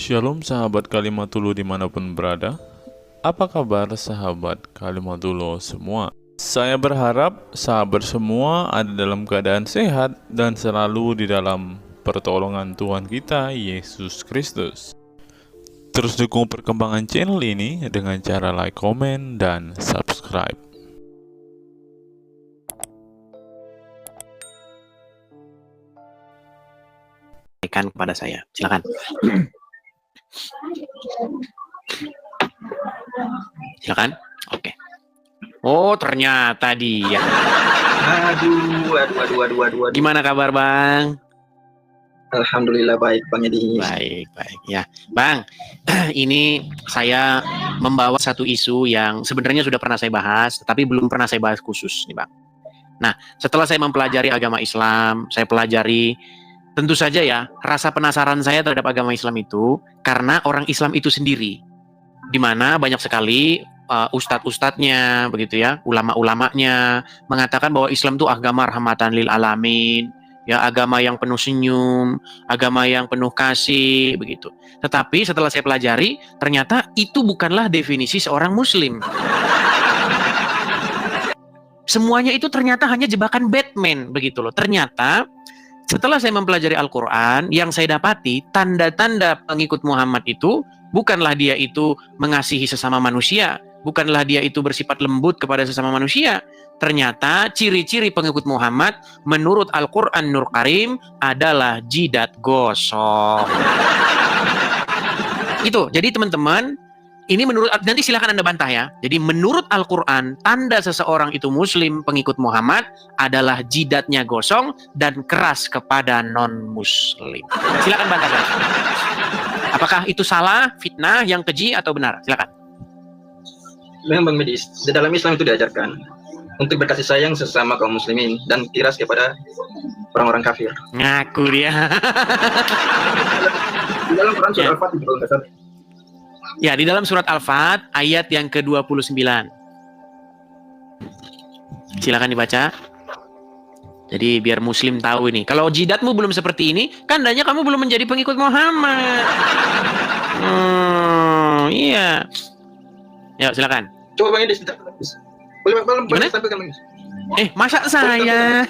Shalom sahabat Kalimatullah dimanapun berada. Apa kabar sahabat Kalimatullah semua? Saya berharap sahabat semua ada dalam keadaan sehat dan selalu di dalam pertolongan Tuhan kita Yesus Kristus. Terus dukung perkembangan channel ini dengan cara like, komen, dan subscribe. Kepada saya, silakan. Silakan. Oke. Oh, ternyata dia. Aduh. Gimana kabar, Bang? Alhamdulillah baik, Bang Edi. Baik ya. Bang, ini saya membawa satu isu yang sebenarnya sudah pernah saya bahas, tapi belum pernah saya bahas khusus nih, Bang. Nah, setelah saya mempelajari agama Islam, saya pelajari tentu saja ya, rasa penasaran saya terhadap agama Islam itu karena orang Islam itu sendiri, di mana banyak sekali ustadz-ustadznya, begitu ya, ulama-ulamanya mengatakan bahwa Islam itu agama rahmatan lil alamin, ya, agama yang penuh senyum, agama yang penuh kasih, begitu. Tetapi setelah saya pelajari, ternyata itu bukanlah definisi seorang Muslim. Semuanya itu ternyata hanya jebakan Batman, begitu loh. Ternyata setelah saya mempelajari Al-Quran, yang saya dapati tanda-tanda pengikut Muhammad itu bukanlah dia itu mengasihi sesama manusia, bukanlah dia itu bersifat lembut kepada sesama manusia. Ternyata ciri-ciri pengikut Muhammad menurut Al-Quran Nur Karim adalah jidat gosong. Itu, jadi teman-teman, ini menurut, nanti silakan Anda bantah ya. Jadi menurut Al-Quran, tanda seseorang itu Muslim pengikut Muhammad adalah jidatnya gosong dan keras kepada non-Muslim. Silakan bantah. Apakah itu salah, fitnah, yang keji, atau benar? Silakan. Memang Bang Medis, di dalam Islam itu diajarkan untuk berkasih sayang sesama kaum muslimin dan keras kepada orang-orang kafir. Ngaku dia. Di dalam Quran surah Al-Fatih, kalau nggak salah. Ya, di dalam surat Al-Fat ayat yang ke-29. Silakan dibaca. Jadi biar Muslim tahu ini. Kalau jidatmu belum seperti ini, tandanya kamu belum menjadi pengikut Muhammad. Iya. Ya, silakan. Coba Bang Edis, boleh sampaikan Bang Edis? Masa saya?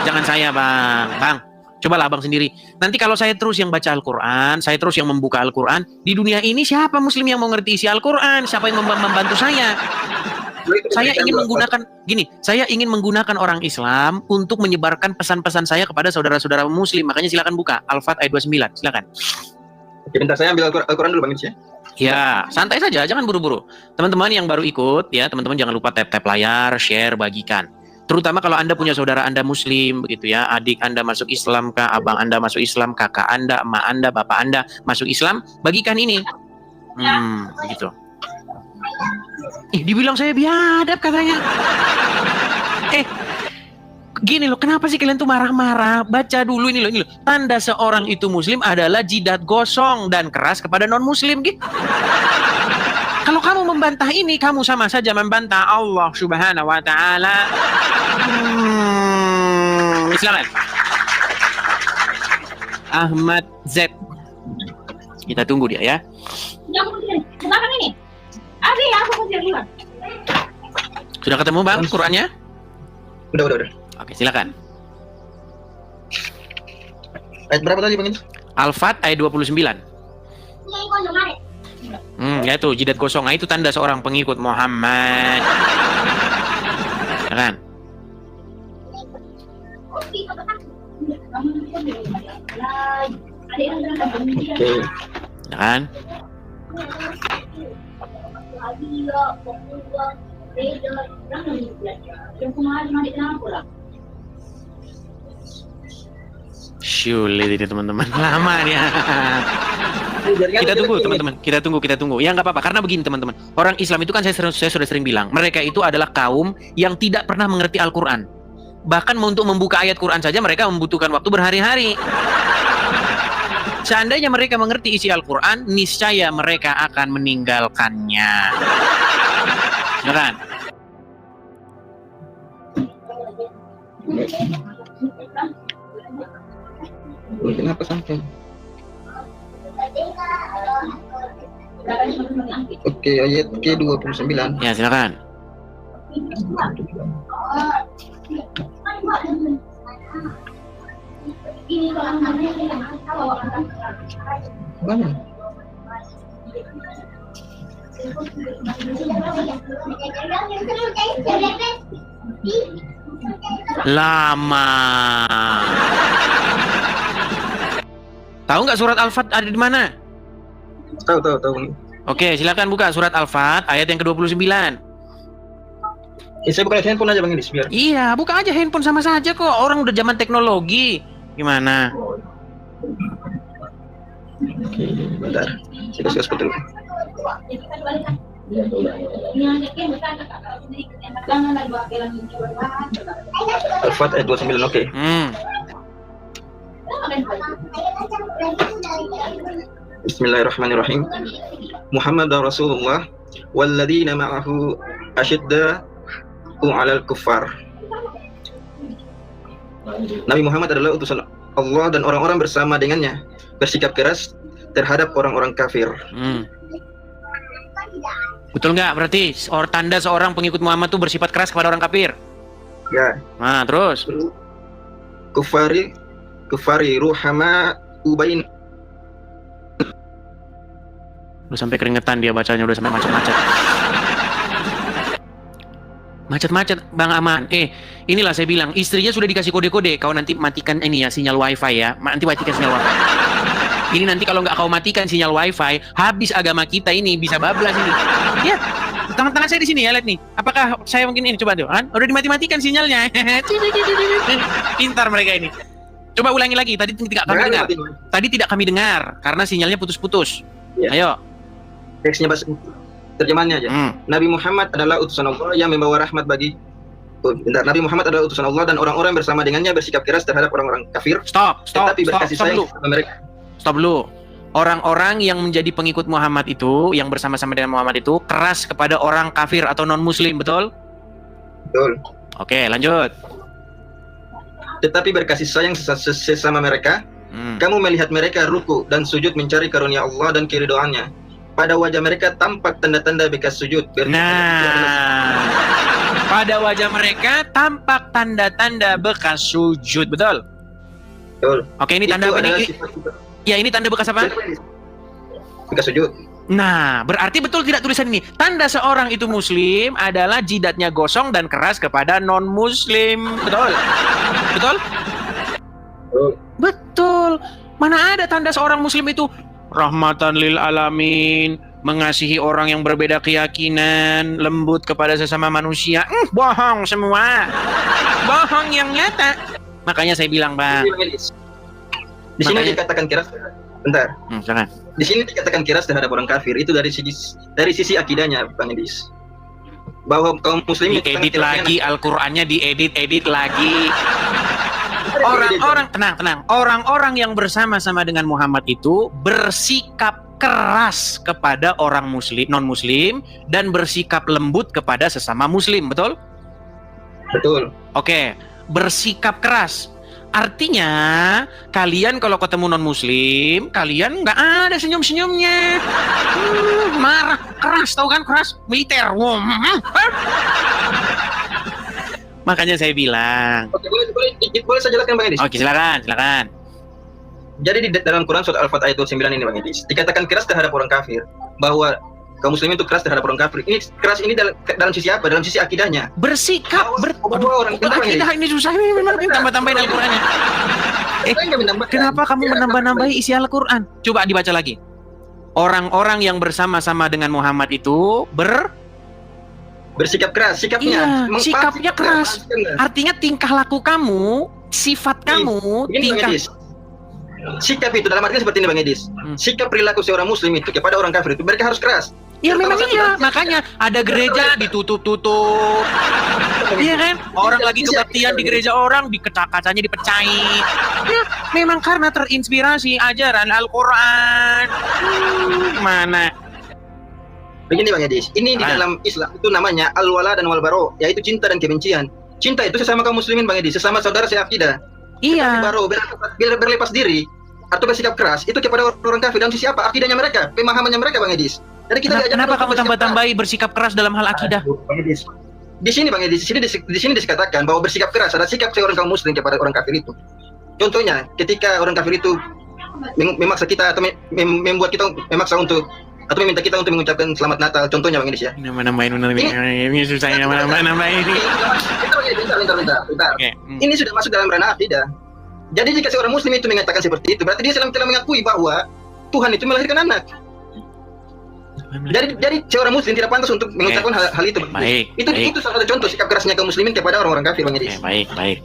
Jangan saya, Bang. Bang, cobalah Abang sendiri. Nanti kalau saya terus yang baca Al-Quran, saya terus yang membuka Al-Quran, di dunia ini siapa Muslim yang mau ngerti isi Al-Quran? Siapa yang membantu saya? Saya ingin menggunakan, saya ingin menggunakan orang Islam untuk menyebarkan pesan-pesan saya kepada saudara-saudara Muslim. Makanya silakan buka Al-Fat ayat 29. Silakan. Oke, bentar, saya ambil Al-Quran dulu Bang Edis ya. Ya, santai saja, jangan buru-buru. Teman-teman yang baru ikut, ya, teman-teman jangan lupa tap-tap layar, share, bagikan. Terutama kalau Anda punya saudara Anda Muslim, begitu ya, adik Anda masuk Islam kah, abang Anda masuk Islam, kakak Anda, emak Anda, bapak Anda masuk Islam, bagikan ini. Begitu. Dibilang saya biadab katanya. Gini loh, kenapa sih kalian tuh marah-marah? Baca dulu ini loh. Tanda seorang itu Muslim adalah jidat gosong dan keras kepada non-Muslim, gitu. Kalau kamu membantah ini, kamu sama saja membantah Allah Subhanahu wa Ta'ala. Silakan. Ahmad Z. Kita tunggu dia ya. Sudah ketemu Bang Qurannya? Udah. Oke, silakan. Ayat berapa tadi Bang Edis? Al-Fat ayat 29. Ya itu jidat gosong, itu tanda seorang pengikut Muhammad. Kan? Oke. Kan? Sulit ini teman-teman, lama dia. Kita tunggu teman-teman, kita tunggu. Ya nggak apa-apa, karena begini teman-teman. Orang Islam itu kan saya sudah sering bilang, mereka itu adalah kaum yang tidak pernah mengerti Al-Quran. Bahkan untuk membuka ayat Quran saja mereka membutuhkan waktu berhari-hari. Seandainya mereka mengerti isi Al-Quran, niscaya mereka akan meninggalkannya. Ya kan? Kenapa sampai? Oke, ayat ke-29. Ya, silakan. Mana? Lama. Tahu nggak surat Al-Fat ada di mana? Tahu. Oke, silakan buka surat Al-Fat ayat yang ke-29. Saya buka handphone aja Bang Idis biar. Iya, buka aja handphone sama saja kok. Orang udah zaman teknologi. Gimana? Oke, bentar. Saya kasih dulu. Al-Fat ayat 29, oke. Bismillahirrahmanirrahim. Muhammad Rasulullah walladzina ma'ahu asyidda'u 'alal kuffar. Nabi Muhammad adalah utusan Allah dan orang-orang bersama dengannya bersikap keras terhadap orang-orang kafir. Betul nggak? Berarti tanda seorang pengikut Muhammad tuh bersifat keras kepada orang kafir. Ya. Nah, terus kufari ruhama ubain. udah sampai keringetan dia bacanya, udah sampai macet-macet. Macet-macet Bang Aman. Inilah saya bilang, istrinya sudah dikasih kode-kode. Kau nanti matikan ini ya, sinyal wifi ya. Nanti matikan sinyal wifi. Ini nanti kalau nggak kau matikan sinyal wifi, habis agama kita ini, bisa bablas ini. Lihat, tangan-tangan saya di sini ya, lihat nih. Apakah saya mungkin ini, coba tuh, kan? Udah dimati-matikan sinyalnya. Pintar mereka ini. Coba ulangi lagi, tadi tidak kami dengar. Tadi tidak kami dengar, karena sinyalnya putus-putus. Ya. Ayo. Teksnya terjemahannya aja. Nabi Muhammad adalah utusan Allah yang membawa rahmat bagi Nabi Muhammad adalah utusan Allah dan orang-orang bersama dengannya bersikap keras terhadap orang-orang kafir. Stop Tetapi berkasih sayang kepada mereka. Stop dulu. Orang-orang yang menjadi pengikut Muhammad itu, yang bersama-sama dengan Muhammad itu keras kepada orang kafir atau non-muslim, betul? Betul. Oke, lanjut. Tetapi berkasih sayang sesama mereka. Kamu melihat mereka ruku dan sujud mencari karunia Allah dan keridhaannya. Pada wajah mereka tampak tanda-tanda bekas sujud. Pada wajah mereka tampak tanda-tanda bekas sujud, betul? Betul. Oke, ini tanda apa ini? Ya, ini tanda bekas apa? Bekas sujud. Nah, berarti betul tidak tulisan ini? Tanda seorang itu muslim adalah jidatnya gosong dan keras kepada non-muslim. Betul? Betul? Betul. Mana ada tanda seorang muslim itu rahmatan lil alamin, mengasihi orang yang berbeda keyakinan, lembut kepada sesama manusia. Bohong semua. Bohong yang nyata. Makanya saya bilang, Bang. Di sini dikatakan keras. Bentar. Jangan. Di sini dikatakan keras terhadap orang kafir itu dari sisi akidahnya, Bang Edis. Bahwa kaum muslim diedit lagi Al-Qur'annya, diedit lagi. Orang-orang tenang. Orang-orang yang bersama-sama dengan Muhammad itu bersikap keras kepada orang muslim, non-muslim, dan bersikap lembut kepada sesama muslim, betul? Betul. Oke, bersikap keras. Artinya, kalian kalau ketemu non-muslim, kalian nggak ada senyum-senyumnya. Marah, keras, tahu kan? Keras, militer. Makanya saya bilang. Oke, boleh saya jelaskan Bang Edis? Oke, silakan. Jadi di dalam Quran surat Al-Fat ayat 29 ini Bang Edis, dikatakan keras terhadap orang kafir, bahwa kaum muslimin itu keras terhadap orang kafir. Ini keras ini dalam sisi apa? Dalam sisi akidahnya. Bersikap orang akidah ini susah, ini memang tambah-tambahin Al-Qur'annya. Kenapa kamu menambah-nambahi isi Al-Qur'an? Coba dibaca lagi. Orang-orang yang bersama-sama dengan Muhammad itu bersikap keras, sikapnya. Iya, sikapnya keras. Artinya tingkah laku kamu, sifat kamu, tingkah. Sikap itu dalam artinya seperti ini Bang Edis. Sikap perilaku seorang muslim itu kepada orang kafir itu mereka harus keras. Ya memang iya, makanya ada gereja ditutup-tutup. Iya kan? Orang lagi kebaktian di gereja orang, kacanya dipecahin. Ya, memang karena terinspirasi ajaran Al-Qur'an. Mana? Begini Bang Edis, ini di dalam Islam itu namanya al-wala dan wal-baro, yaitu cinta dan kebencian. Cinta itu sesama kaum muslimin Bang Edis, sesama saudara seakidah. Iya. Baru berlepas diri. atau bersikap keras itu kepada orang kafir dalam sisi apa? Akidahnya mereka, pemahamannya mereka, Bang Edis. Jadi kita Kenapa kamu tambah-tambahi bersikap keras dalam hal akidah? Bang Edis. Di sini Bang Edis, di sini dikatakan bahwa bersikap keras ada sikap seorang kaum muslim kepada orang kafir itu. Contohnya, ketika orang kafir itu memaksa kita atau membuat kita memaksa untuk atau meminta kita untuk mengucapkan selamat Natal, contohnya Bang Edis ya. Nama-namain ini susah nama-nama ini. Bentar. Oke. Ini sudah masuk dalam ranah akidah. Jadi jika seorang muslim itu mengatakan seperti itu, berarti dia telah mengakui bahwa Tuhan itu melahirkan anak. Jadi seorang muslim tidak pantas untuk mengucapkan hal itu. Baik. Itu salah satu contoh sikap kerasnya kaum muslimin kepada orang-orang kafir, Bang Edis. Baik.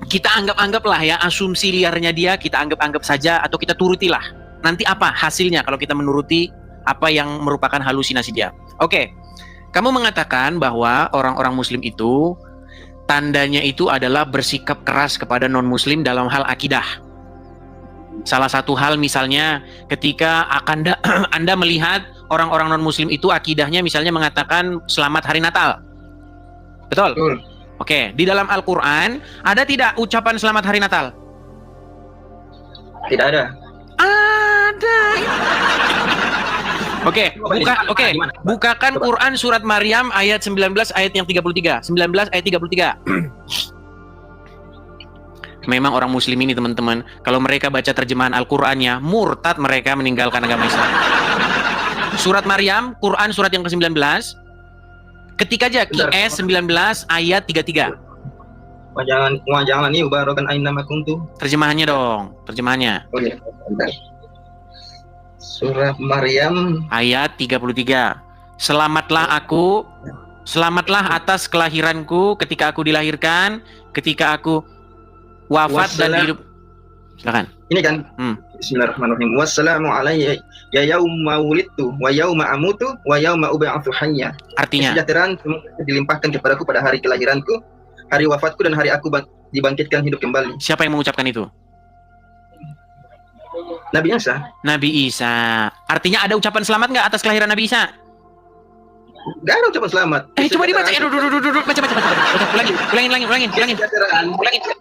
Kita anggap-anggaplah ya asumsi liarnya dia, kita anggap-anggap saja atau kita turutilah. Nanti apa hasilnya kalau kita menuruti apa yang merupakan halusinasi dia. Oke. Kamu mengatakan bahwa orang-orang muslim itu tandanya itu adalah bersikap keras kepada non-muslim dalam hal akidah. Salah satu hal misalnya ketika Anda melihat orang-orang non-muslim itu akidahnya misalnya mengatakan selamat hari Natal. Betul? Betul. Oke, di dalam Al-Quran ada tidak ucapan selamat hari Natal? Tidak ada. Ada. Bukakan Quran surat Maryam ayat 19 ayat yang 33. 19 ayat 33. Memang orang muslim ini teman-teman, kalau mereka baca terjemahan Al-Qur'annya, murtad mereka meninggalkan agama Islam. Surat Maryam, Quran surat yang ke-19. Ketik aja QS 19 ayat 33. Jangan nih ubarakan aina ma kuntum. Terjemahannya dong, terjemahannya. Oh iya, bentar. Surat Maryam ayat 33. Selamatlah atas kelahiranku ketika aku dilahirkan, ketika aku wafat dan hidup. Silakan. Ini kan Bismillahirrahmanirrahim. Wassalamu alayya ya yauma wulidtu wa yauma amutu wa yauma ub'atsu hayya. Artinya kesejahteraan dilimpahkan kepadaku pada hari kelahiranku, hari wafatku dan hari aku dibangkitkan hidup kembali. Siapa yang mengucapkan itu? Nabi Isa. Nabi Isa. Artinya ada ucapan selamat nggak atas kelahiran Nabi Isa? Gak ada ucapan selamat. Coba dibaca. Baca. Ulangin.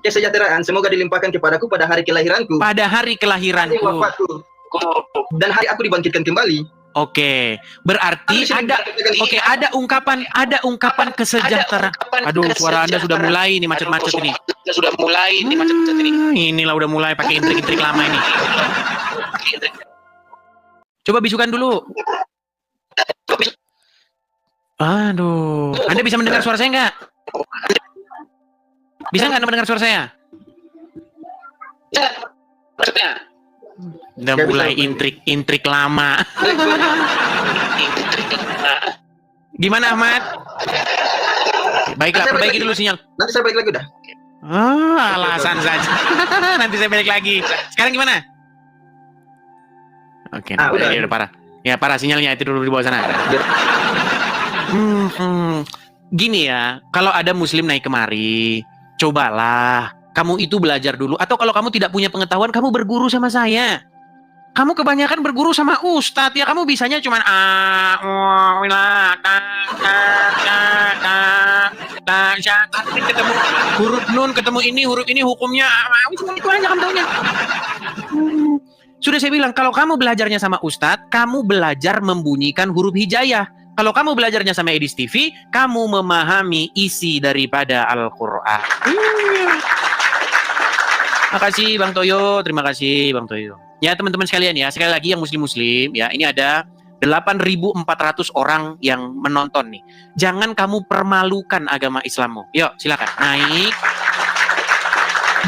Kesejahteraan semoga dilimpahkan kepadaku pada hari kelahiranku. Pada hari kelahiranku. Hari wafatku. Dan hari aku dibangkitkan kembali. Oke. Berarti ada ungkapan kesejahteraan. Aduh, suara Anda sudah mulai ini macet-macet ini. Inilah udah mulai pakai intrik-intrik lama ini. Coba bisukan dulu. Aduh, Anda bisa mendengar suara saya nggak? Bisa nggak Anda mendengar suara saya? Udah mulai intrik lama. Gimana Ahmad? Baiklah, perbaiki dulu sinyal. Nanti saya balik lagi udah. Alasan saja. Nanti saya balik lagi. Sekarang gimana? Oke, udah parah. Ya parah sinyalnya, itu dulu di bawah sana. Gini ya, kalau ada muslim naik kemari, cobalah kamu itu belajar dulu. Atau kalau kamu tidak punya pengetahuan, kamu berguru sama saya. Kamu kebanyakan berguru sama ustadz ya, kamu bisanya cuman ketemu huruf nun, ketemu ini huruf ini hukumnya itu aja kamu taunya. Sudah saya bilang, kalau kamu belajarnya sama ustadz, kamu belajar membunyikan huruf hijaiyah. Kalau kamu belajarnya sama Edis TV, kamu memahami isi daripada Al-Quran. Makasih Bang Toyo, terima kasih Bang Toyo. Ya teman-teman sekalian ya, sekali lagi yang muslim-muslim ya, ini ada 8.400 orang yang menonton nih. Jangan kamu permalukan agama Islammu. Yuk silakan naik.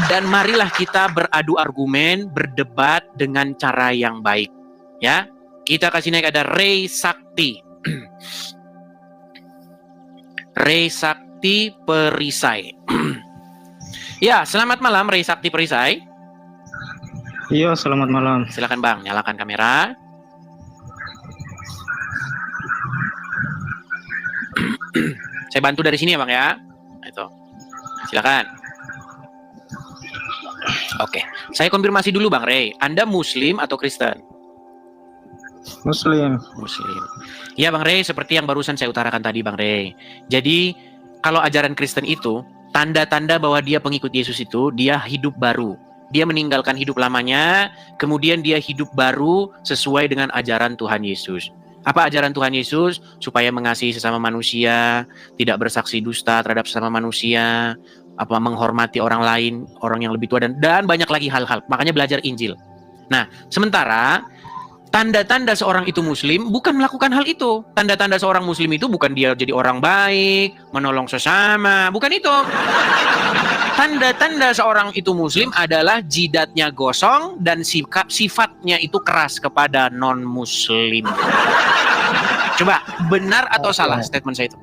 Dan marilah kita beradu argumen, berdebat dengan cara yang baik. Ya, kita kasih naik ada Ray Sakti. Ray Sakti Perisai. Ya, selamat malam Ray Sakti Perisai. Iya, selamat malam. Silakan Bang, nyalakan kamera. Saya bantu dari sini ya Bang ya. Itu. Silakan. Oke, saya konfirmasi dulu Bang Ray. Anda Muslim atau Kristen? Muslim. Ya Bang Ray, seperti yang barusan saya utarakan tadi Bang Ray. Jadi kalau ajaran Kristen itu, tanda-tanda bahwa dia pengikut Yesus itu, dia hidup baru. Dia meninggalkan hidup lamanya, kemudian dia hidup baru sesuai dengan ajaran Tuhan Yesus. Apa ajaran Tuhan Yesus? Supaya mengasihi sesama manusia, tidak bersaksi dusta terhadap sesama manusia, menghormati orang lain, orang yang lebih tua, dan banyak lagi hal-hal. Makanya belajar Injil. Nah, sementara tanda-tanda seorang itu muslim bukan melakukan hal itu. Tanda-tanda seorang muslim itu bukan dia jadi orang baik, menolong sesama, bukan itu. Tanda-tanda seorang itu muslim adalah jidatnya gosong dan sifatnya itu keras kepada non-muslim. Coba, benar atau salah statement saya itu?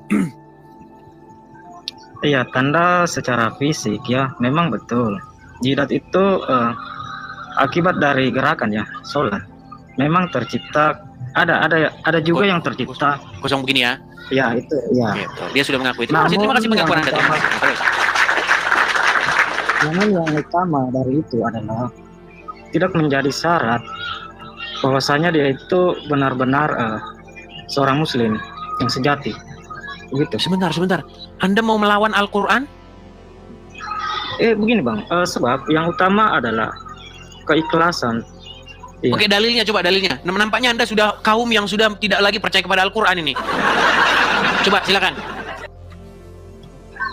Iya, tanda secara fisik ya, memang betul. Jidat itu akibat dari gerakan ya, sholat. Memang tercipta, ada juga yang tercipta kosong begini ya. Ya, itu ya. Gitu. Dia sudah mengakui. Terima kasih pengakuan Anda. Namun yang utama dari itu adalah tidak menjadi syarat bahwasanya dia itu benar-benar seorang muslim yang sejati. Begitu. Sebentar. Anda mau melawan Al-Quran? Begini Bang, sebab yang utama adalah keikhlasan. Iya. Oke, dalilnya, coba dalilnya. Nampaknya Anda sudah kaum yang sudah tidak lagi percaya kepada Al-Quran ini. Coba, silakan.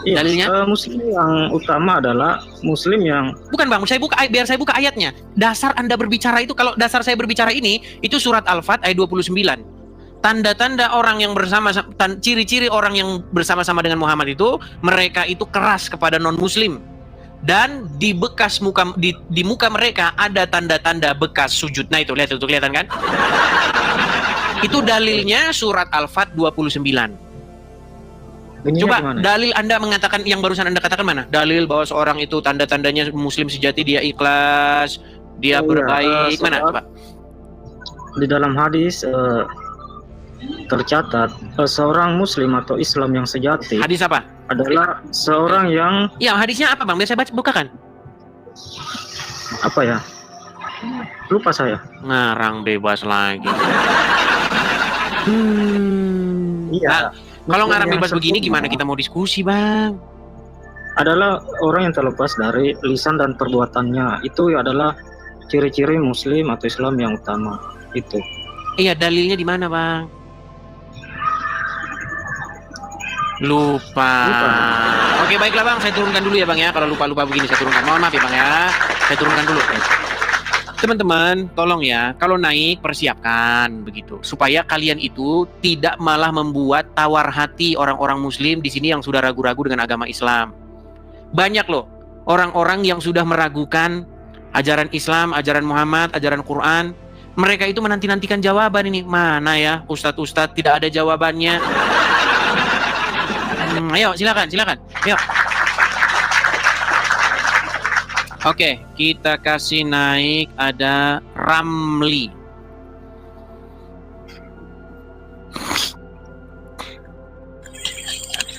Iya, dalilnya? Muslim yang utama adalah muslim yang... Bukan Bang, biar saya buka ayatnya. Dasar Anda berbicara itu, kalau dasar saya berbicara ini, itu surat Al-Fat ayat 29. Tanda-tanda orang yang ciri-ciri orang yang bersama-sama dengan Muhammad itu, mereka itu keras kepada non-muslim. Dan di bekas di muka mereka ada tanda-tanda bekas sujud. Nah itu, lihat itu, kelihatan kan? Itu dalilnya surat Al-Fat 29. Coba gimana? Dalil Anda mengatakan, yang barusan Anda katakan mana? Dalil bahwa seorang itu tanda-tandanya muslim sejati, dia ikhlas, dia berbaik. Mana coba? Di dalam hadis tercatat seorang muslim atau Islam yang sejati. Hadis apa? Adalah seorang yang... Ya, hadisnya apa Bang? Biar saya bukakan. Apa ya? Lupa saya. Ngarang bebas lagi. Iya. Nah, kalau ngarang bebas begini gimana kita mau diskusi Bang? Adalah orang yang terlepas dari lisan dan perbuatannya. Itu adalah ciri-ciri muslim atau Islam yang utama. Itu. Iya, dalilnya di mana Bang? Lupa. Oke, baiklah Bang, saya turunkan dulu ya Bang ya. Kalau lupa-lupa begini saya turunkan. Mohon maaf ya Bang ya. Saya turunkan dulu. Teman-teman, tolong ya, kalau naik persiapkan begitu, supaya kalian itu tidak malah membuat tawar hati orang-orang muslim di sini yang sudah ragu-ragu dengan agama Islam. Banyak loh orang-orang yang sudah meragukan ajaran Islam, ajaran Muhammad, ajaran Quran. Mereka itu menanti-nantikan jawaban ini. Mana ya ustadz-ustadz tidak ada jawabannya. Ayo silakan. Ayo. Oke, kita kasih naik ada Ramli.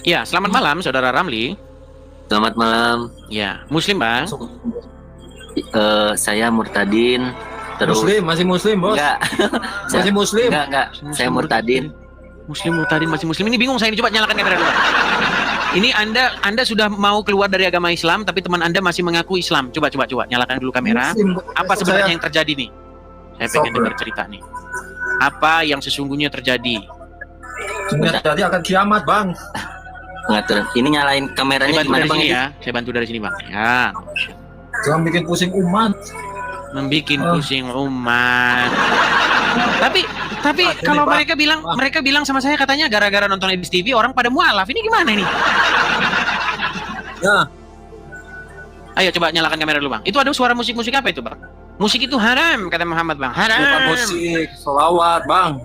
Ya, selamat malam saudara Ramli. Selamat malam. Ya, muslim Bang? Saya Murtadin. Terus masih muslim bos? Enggak. Masih muslim? Enggak. Saya Murtadin. Murtadin, masih muslim. Ini bingung saya, ini coba nyalakan kamera dulu. Ini Anda sudah mau keluar dari agama Islam, tapi teman Anda masih mengaku Islam. Coba nyalakan dulu kamera. Apa sebenarnya yang terjadi nih? Saya pengen dengar cerita nih. Apa yang sesungguhnya terjadi? Jadi akan kiamat bang. Ngatur. Ini nyalain kameranya gimana bang? Ya, saya bantu dari sini bang. Ya. Jangan bikin pusing umat. Membikin pusing umat. Tapi kalau mereka bilang sama saya katanya gara-gara nonton Edis TV orang pada mualaf. Ini gimana ini? Ya. Ayo coba nyalakan kamera dulu bang. Itu ada suara musik apa itu bang? Musik itu haram kata Muhammad bang. Haram. Bukan musik, solawat bang.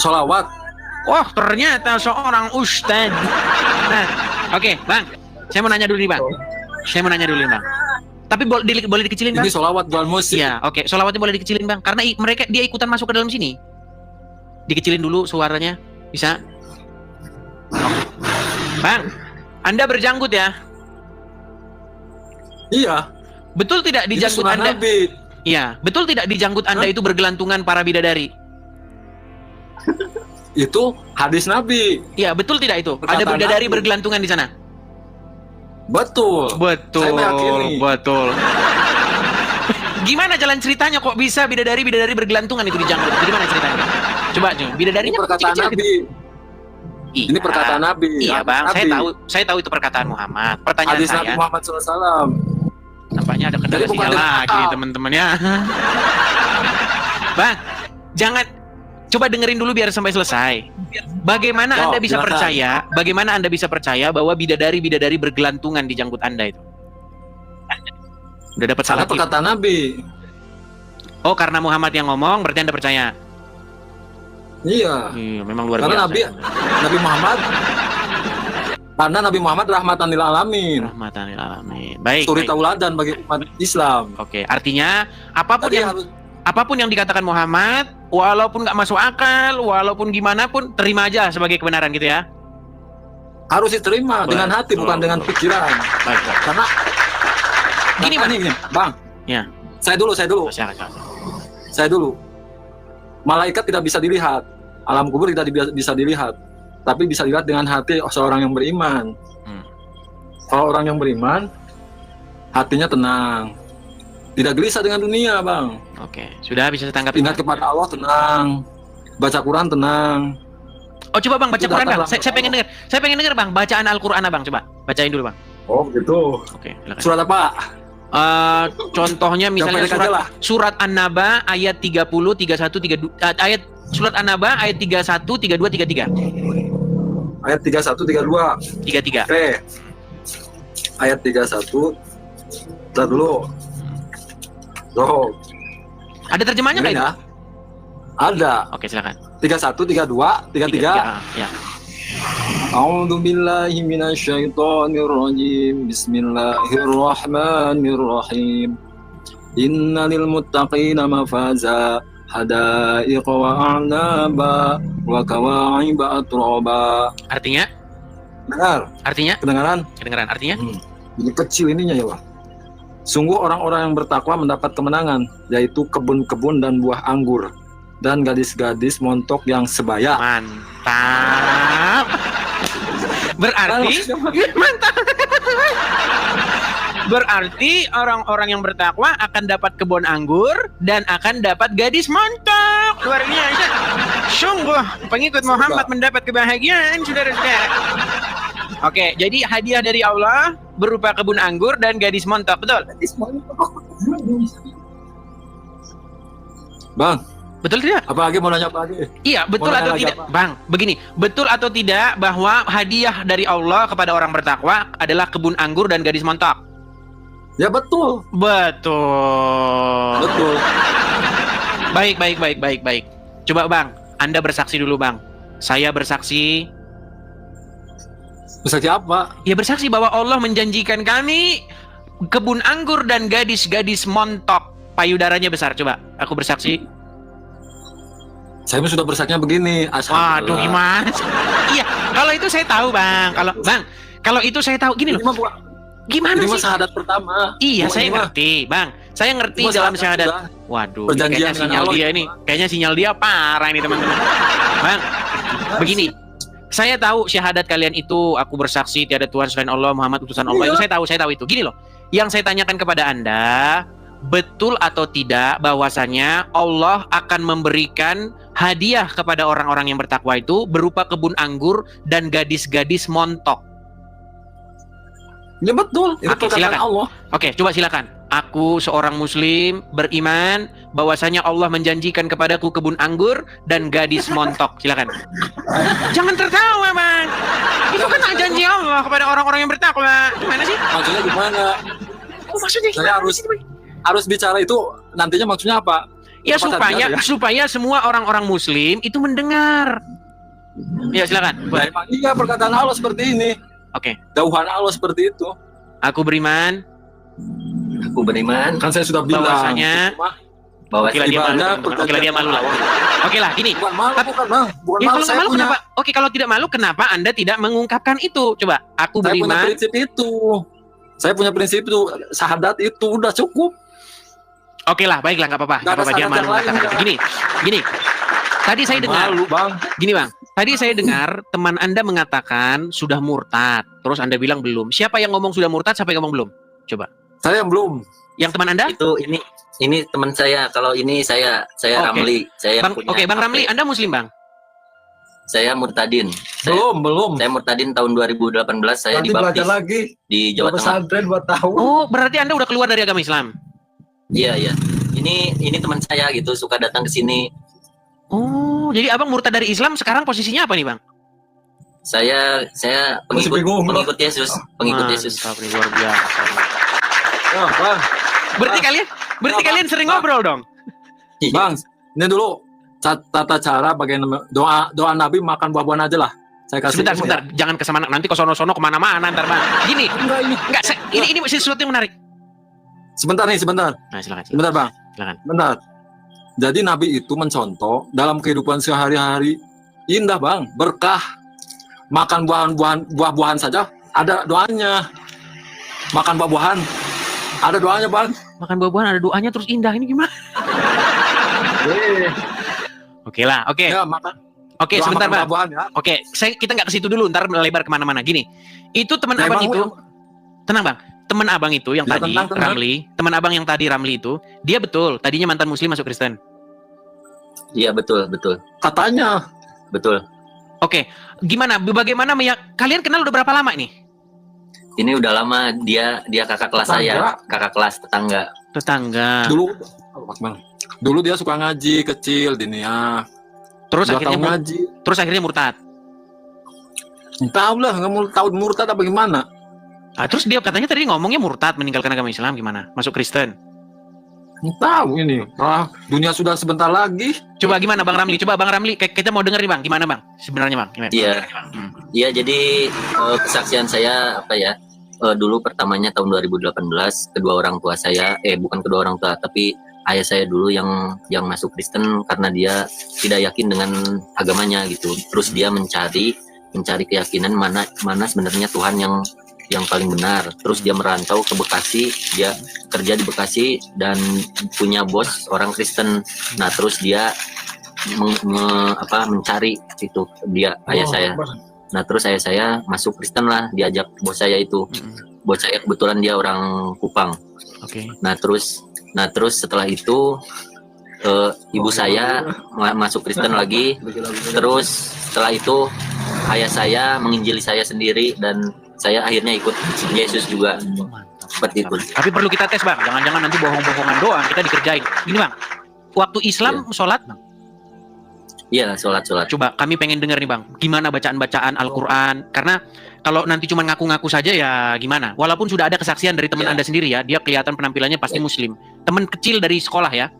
Solawat. Wah ternyata seorang ustadz. Nah, oke bang. Saya mau nanya dulu nih bang. Bang. Tapi boleh dikecilin bang? Ini solawat bukan musik. Iya, oke. Solawatnya boleh dikecilin bang, karena dia ikutan masuk ke dalam sini. Dikecilin dulu suaranya, bisa? Bang, Anda berjanggut ya? Iya. Betul tidak di janggut Anda? Nabi. Iya, betul tidak di janggut Anda itu bergelantungan para bidadari? Itu hadis Nabi. Iya, betul tidak itu? Perkataan Ada bidadari Nabi. bergelantungan di sana? Betul. Betul. Saya meyakini. Betul. Gimana jalan ceritanya kok bisa bidadari bergelantungan itu di janggut? Gimana ceritanya? Coba Ini bidadarinya perkataan kecil-kecil gitu. Nabi. Ini perkataan Nabi. Iya Hadis bang, Nabi. saya tahu itu perkataan Muhammad. Pertanyaan Hadis Nabi saya, Muhammad SAW. nampaknya ada kendala Jadi bukan sinyal dari lagi nih akal. teman-teman ya. Bang, jangan, coba dengerin dulu biar sampai selesai. Bagaimana Oh, Anda bisa silakan. percaya? Bagaimana Anda bisa percaya bahwa bidadari bergelantungan di janggut Anda itu? Udah dapat Karena salah tip. perkataan Nabi. Oh, karena Muhammad yang ngomong, berarti Anda percaya? Iya. Iya, memang luar Karena biasa. Nabi Muhammad. Karena Nabi Muhammad rahmatan lil alamin. Rahmatan lil alamin. Baik. Suri baik. tauladan bagi umat Islam. Oke, artinya apapun Tadi yang harus apapun yang dikatakan Muhammad, walaupun nggak masuk akal, walaupun gimana pun, terima aja sebagai kebenaran gitu ya. harus diterima dengan hati, bukan dengan pikiran. Baik. Karena Gini, karena Bang. ini, Bang. Ya. Saya dulu. Silakan. Saya dulu. Malaikat tidak bisa dilihat. Alam kubur tidak bisa dilihat. Tapi bisa dilihat dengan hati seorang yang beriman. Kalau orang yang beriman, hatinya tenang. Tidak gelisah dengan dunia, Bang. Oke, sudah bisa saya tanggapi. Ingat kepada Allah, tenang. Baca Quran, tenang. Oh, coba Bang baca Itu Quran Bang. datang Saya pengen dengar. Saya pengen dengar Bang bacaan Al-Qur'an Bang. Coba bacain dulu Bang. Oh, gitu. Oke, silakan. Surat apa? Contohnya misalnya Yang pendek aja lah. surat An-Naba ayat 30, 31, 32 ayat surat An-Naba ayat 31, 32, 33. Ayat 31, 32. 33. Oke. Ayat 31. Bentar dulu. Tuh. Ada terjemahnya Ini nggak itu? ya. Ada. Oke, silakan. 31, 32, 33. Ya. A'udzu billahi minasyaitonir rajim. Bismillahirrahmanirrahim. Innal muttaqina mafaza hadaiqa wa a'naba wa kawa'iba atraba. Artinya? Dengar, kedengaran? Kedengaran. Artinya? Ini kecil ininya ya, Bang. Sungguh orang-orang yang bertakwa mendapat kemenangan, yaitu kebun-kebun dan buah anggur, dan gadis-gadis montok yang sebaya. Mantap. Berarti mantap. Berarti orang-orang yang bertakwa akan dapat kebun anggur dan akan dapat gadis montok. Luar biasa. Sungguh pengikut Muhammad mendapat kebahagiaan, saudara-saudara. Oke, jadi hadiah dari Allah berupa kebun anggur dan gadis montok, betul? Bang, Betul tidak? apa lagi mau nanya apa lagi? Iya, betul Mau atau nanya tidak? lagi apa? Bang, begini, betul atau tidak bahwa hadiah dari Allah kepada orang bertakwa adalah kebun anggur dan gadis montok? Ya betul. Betul. Betul. Baik. Coba Bang, Anda bersaksi dulu Bang. Saya bersaksi. Bersaksi apa? Ya bersaksi bahwa Allah menjanjikan kami kebun anggur dan gadis-gadis montok. Payudaranya besar. Coba, aku bersaksi. Saya pun sudah bersaksinya begini. Waduh, gimana? Iya, kalau itu saya tahu Bang. Kalau itu saya tahu. Gini Ini loh. mah bukan- Gimana ini mah sih? syahadat pertama. Iya, Cuma saya ini mah- ngerti, Bang. Saya ngerti cuma dalam syahadat. sudah. Waduh, ini Perjanjian kayaknya dengan sinyal Allah dia itu, ini. Bang. Kayaknya sinyal dia parah ini, teman-teman. Bang, begini. Saya tahu syahadat kalian itu, aku bersaksi tiada Tuhan selain Allah, Muhammad utusan Allah. Itu saya tahu itu. Gini loh. Yang saya tanyakan kepada Anda, betul atau tidak bahwasanya Allah akan memberikan hadiah kepada orang-orang yang bertakwa itu berupa kebun anggur dan gadis-gadis montok? Ini betul. Ini Oke, perkataan silakan. Allah. Oke, coba silakan. Aku seorang muslim beriman bahwasanya Allah menjanjikan kepadaku kebun anggur dan gadis montok. Silakan. Jangan tertawa, Bang. Itu kan janji Allah kepada orang-orang yang bertakwa. Gimana sih? Maksudnya gimana? Oh, maksudnya Saya gimana harus sih, Bang? harus bicara itu nantinya maksudnya apa? Ya Apa tadi ya? supaya semua orang-orang muslim itu mendengar. Ya, silakan. Nah, emang iya perkataan Allah seperti ini. Oke. Dauhan Allah seperti itu. Aku beriman Aku beriman Kan saya sudah bilang. bahwasanya bahwa Oke lah, dia malu, ibadah teman-teman. Oke lah, dia malu lah. Oke lah, gini. Bukan malu, bukan bang. Bukan Ya, malu. kalau nggak malu kenapa? Oke, kalau tidak malu kenapa Anda tidak mengungkapkan itu? Coba, aku Saya punya beriman. prinsip itu. Saya punya prinsip itu. Syahadat itu udah cukup. Oke lah, baiklah, nggak apa-apa. Nggak ada Dia syarat malu yang lain, mengatakan itu. Gini. Tadi saya dengar. Malu bang. Gini bang. Tadi saya dengar teman Anda mengatakan sudah murtad. Terus Anda bilang belum. Siapa yang ngomong sudah murtad? Siapa yang ngomong belum? Coba. Saya yang belum. Yang teman Anda? itu ini Ini teman saya. Kalau ini saya Oke. Ramli. Saya Bang, punya oke, Bang HP. Ramli, Anda Muslim, Bang? Saya murtadin. Belum. Saya murtadin tahun 2018. Saya Nanti dibaptis belajar lagi. di Jawa Tengah. Pesantren 2 tahun. Oh, berarti Anda udah keluar dari agama Islam? Iya, iya. Ini teman saya gitu, suka datang ke sini. Oh, jadi abang murtad dari Islam, sekarang posisinya apa nih, Bang? Saya Masih bingung, Bang. pengikut Yesus, pengikut Yesus. Mantap, nih, luar biasa. Oh, Bang. Berarti kalian sering ngobrol dong? Bang, ini dulu tata cara bagaimana doa Nabi makan buah-buahan aja lah. Saya kasih. Sebentar, jangan ke sana, nanti ke sono-sono kemana-mana ntar, Bang. Gini, enggak, ini sesuatu yang menarik. Sebentar. Nah, silakan. Sebentar, Bang. Silakan. Benar. Jadi Nabi itu mencontoh dalam kehidupan sehari-hari indah, Bang, berkah. Makan buah-buahan saja ada doanya. Makan buah-buahan ada doanya, Bang. Makan buah-buahan ada doanya terus indah, ini gimana? Oke lah, oke. Ya, makan. Oke, doa sebentar, makan Bang. buah-buahan ya. Oke, kita nggak ke situ dulu, ntar melebar kemana-mana. Gini, itu teman Ya, abang Bang, itu, tenang Bang, teman abang itu yang Ya, tadi tenang. Ramli, teman abang yang tadi Ramli itu, dia betul, tadinya mantan Muslim masuk Kristen. Iya, betul. Katanya Betul. Oke, bagaimana kalian kenal udah berapa lama ini? Ini udah lama, dia kakak kelas saya, kakak kelas tetangga. Tetangga. dulu dia suka ngaji kecil dinia. Terus akhirnya ngaji. akhirnya murtad. Tahu lah, nggak mau tahu murtad apa gimana. Terus dia katanya tadi ngomongnya murtad, meninggalkan agama Islam, gimana? Masuk Kristen. Tahu ini. Dunia sudah sebentar lagi. Coba gimana Bang Ramli? Coba Bang Ramli, kita mau denger nih Bang. Gimana Bang? Sebenarnya Bang. Gimana? Iya. Iya, jadi kesaksian saya apa ya? Dulu pertamanya tahun 2018, kedua orang tua saya, bukan kedua orang tua, tapi ayah saya dulu yang masuk Kristen karena dia tidak yakin dengan agamanya gitu. Terus dia mencari keyakinan mana sebenarnya Tuhan yang paling benar. Terus dia merantau ke Bekasi, dia kerja di Bekasi dan punya bos orang Kristen. Nah, terus dia mencari itu dia ayah saya. Nah, terus ayah saya masuk Kristen lah, diajak bos saya itu. Bos saya kebetulan dia orang Kupang. Oke. Nah, terus setelah itu ibu saya masuk Kristen lagi. Terus setelah itu ayah saya menginjili saya sendiri dan saya akhirnya ikut Yesus juga. Seperti itu. Tapi perlu kita tes Bang, jangan-jangan nanti bohong-bohongan doang, kita dikerjain. Gini Bang, waktu Islam sholat Bang? Iya, sholat. Coba kami pengen dengar nih Bang, gimana bacaan-bacaan Al-Quran. Karena kalau nanti cuma ngaku-ngaku saja ya gimana. Walaupun sudah ada kesaksian dari teman Anda sendiri ya, dia kelihatan penampilannya pasti Muslim. Teman kecil dari sekolah ya?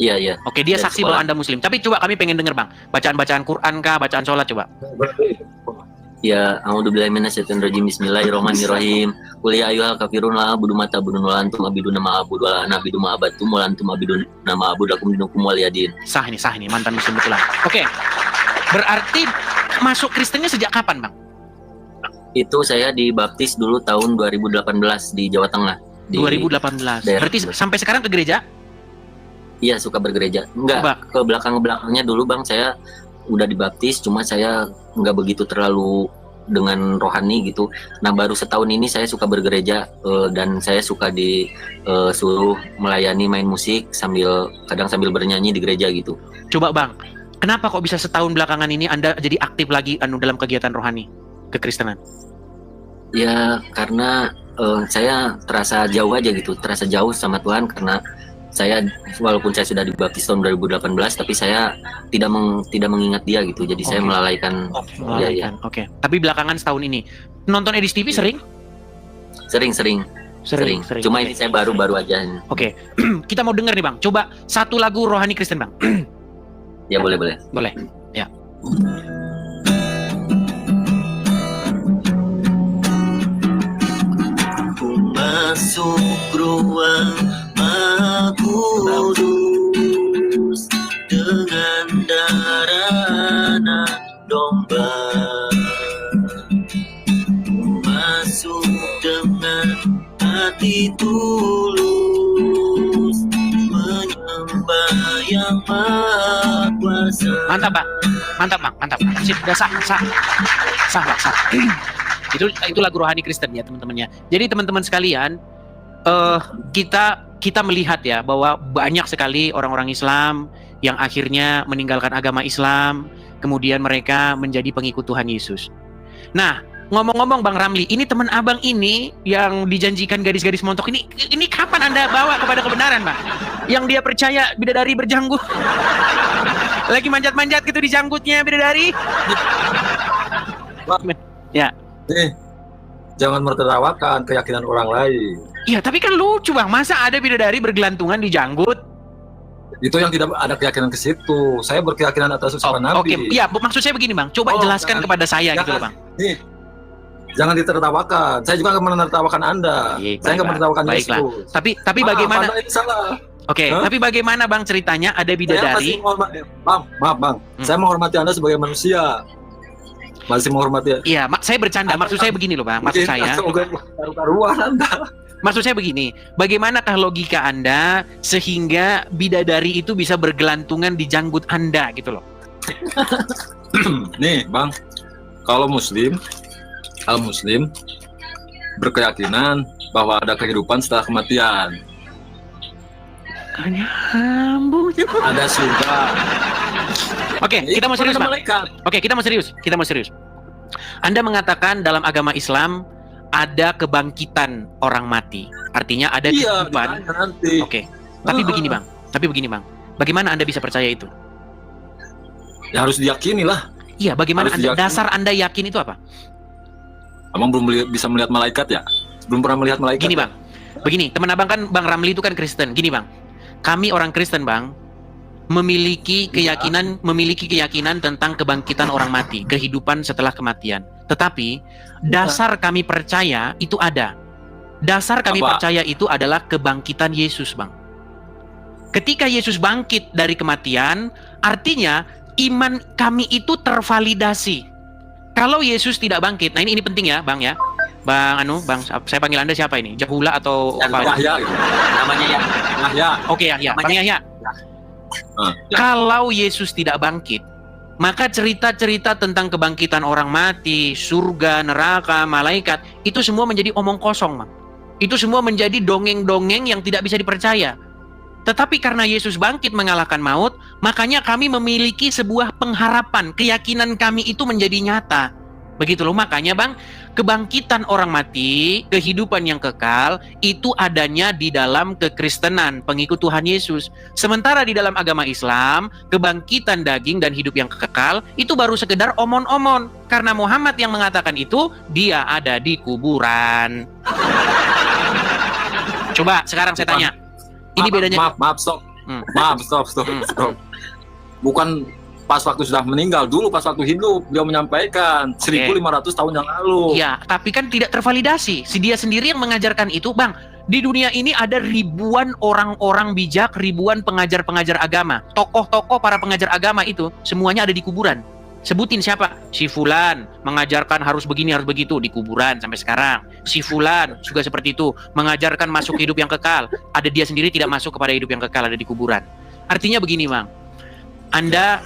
Iya. Oke, dia Dari saksi sekolah. bahwa Anda Muslim. Tapi coba kami pengen dengar Bang, bacaan-bacaan Quran kah, bacaan sholat coba. Ya, a'udzubillahi minasyaitonirrajim. Bismillahirrahmanirrahim. Qul ya ayyuhal kafirun la a'budu ma ta'budun wa la antum a'buduna ma a'budu wa la ana a'budu ma abattum wa la antum a'buduna ma a'budu lakum dinukum waliyadin. Sah ini, mantan Muslim betulan. Oke, berarti masuk Kristennya sejak kapan Bang? Itu saya dibaptis dulu tahun 2018 di Jawa Tengah. Di 2018. daerah Berarti Tebet. sampai sekarang ke gereja? Iya, suka bergereja. Enggak, Coba. ke belakangnya dulu Bang, saya udah dibaptis, cuma saya nggak begitu terlalu dengan rohani gitu. Nah, baru setahun ini saya suka bergereja dan saya suka disuruh melayani main musik kadang sambil bernyanyi di gereja gitu. Coba Bang, kenapa kok bisa setahun belakangan ini Anda jadi aktif lagi dalam kegiatan rohani kekristenan? Ya, karena saya terasa jauh aja gitu, terasa jauh sama Tuhan karena saya walaupun saya sudah dibaptis tahun 2018 tapi saya tidak mengingat dia gitu. Jadi saya melalaikan. Melalaikan. Oke. Tapi belakangan setahun ini nonton Edis TV sering? Sering. Cuma Oke. ini saya baru aja. Oke. Kita mau denger nih Bang. Coba satu lagu rohani Kristen Bang. Ya, boleh. Boleh. Ya. Masuk ruang Maha Kudus dengan darah anak domba. Masuk dengan hati tulus menyembah yang Maha Kuasa. Mantap Bang. Sip, udah sah Bang. Itu lagu rohani Kristen ya teman-temannya. Jadi teman-teman sekalian, kita kita melihat ya bahwa banyak sekali orang-orang Islam yang akhirnya meninggalkan agama Islam, kemudian mereka menjadi pengikut Tuhan Yesus. Nah, ngomong-ngomong Bang Ramli, ini teman abang ini yang dijanjikan gadis-gadis montok ini kapan Anda bawa kepada kebenaran, Bang? Yang dia percaya bidadari berjanggut. Lagi manjat-manjat gitu di janggutnya bidadari. Ya. Jangan menertawakan keyakinan orang lain. Iya, tapi kan lucu Bang, masa ada bidadari bergelantungan di janggut? Itu yang tidak ada keyakinan ke situ. Saya berkeyakinan atas ucapan Nabi. Oke, ya maksud saya begini Bang, coba jelaskan kepada saya gitu loh Bang. Nih, jangan ditertawakan. Saya juga akan menertawakan Anda. Saya nggak menertawakan Yesus. Tapi bagaimana? Anda ini salah. Oke, tapi bagaimana Bang ceritanya ada bidadari? Maaf Bang. Saya menghormati Anda sebagai manusia. Masih menghormati. Iya, saya bercanda. Maksud saya begini loh Bang. Maksud saya. Maksud saya begini, bagaimanakah logika Anda sehingga bidadari itu bisa bergelantungan di janggut Anda gitu loh? Nih Bang, kalau Muslim berkeyakinan bahwa ada kehidupan setelah kematian. Nyambung. Ada surga. Oke, kita mau serius Bang. Oke, kita mau serius. Anda mengatakan dalam agama Islam ada kebangkitan orang mati. Artinya ada kehidupan. Oke. Tapi begini Bang. Bagaimana Anda bisa percaya itu? Ya harus diyakini lah. Iya, bagaimana dasar Anda yakin itu apa? Abang belum bisa melihat malaikat ya? Belum pernah melihat malaikat. Gini Bang. Begini, teman Abang kan Bang Ramli itu kan Kristen. Gini Bang. Kami orang Kristen Bang memiliki keyakinan tentang kebangkitan orang mati, kehidupan setelah kematian. Tetapi dasar kami percaya itu ada. Dasar kami percaya itu adalah kebangkitan Yesus, Bang. Ketika Yesus bangkit dari kematian, artinya iman kami itu tervalidasi. Kalau Yesus tidak bangkit, nah ini penting ya, Bang ya. Bang saya panggil Anda siapa ini? Jahula atau apa? Yahya. Namanya Yahya. Oke, Yahya. Bang Yahya. Kalau Yesus tidak bangkit, maka cerita-cerita tentang kebangkitan orang mati, surga, neraka, malaikat, itu semua menjadi omong kosong, Bang. Itu semua menjadi dongeng-dongeng yang tidak bisa dipercaya. Tetapi karena Yesus bangkit mengalahkan maut, makanya kami memiliki sebuah pengharapan, keyakinan kami itu menjadi nyata. Begitu loh, makanya Bang, kebangkitan orang mati, kehidupan yang kekal, itu adanya di dalam kekristenan, pengikut Tuhan Yesus. Sementara di dalam agama Islam, kebangkitan daging dan hidup yang kekal, itu baru sekedar omon-omon. Karena Muhammad yang mengatakan itu, dia ada di kuburan. Coba sekarang saya tanya, ini bedanya... Maaf, stop. Bukan pas waktu sudah meninggal, dulu pas waktu hidup beliau menyampaikan 1500 tahun yang lalu. Ya, tapi kan tidak tervalidasi. Si dia sendiri yang mengajarkan itu, Bang. Di dunia ini ada ribuan orang-orang bijak, ribuan pengajar-pengajar agama. Tokoh-tokoh para pengajar agama itu semuanya ada di kuburan. Sebutin siapa? Si Fulan mengajarkan harus begini, harus begitu, di kuburan sampai sekarang. Si Fulan juga seperti itu, mengajarkan masuk hidup yang kekal. Ada dia sendiri tidak masuk kepada hidup yang kekal, ada di kuburan. Artinya begini, Bang. Anda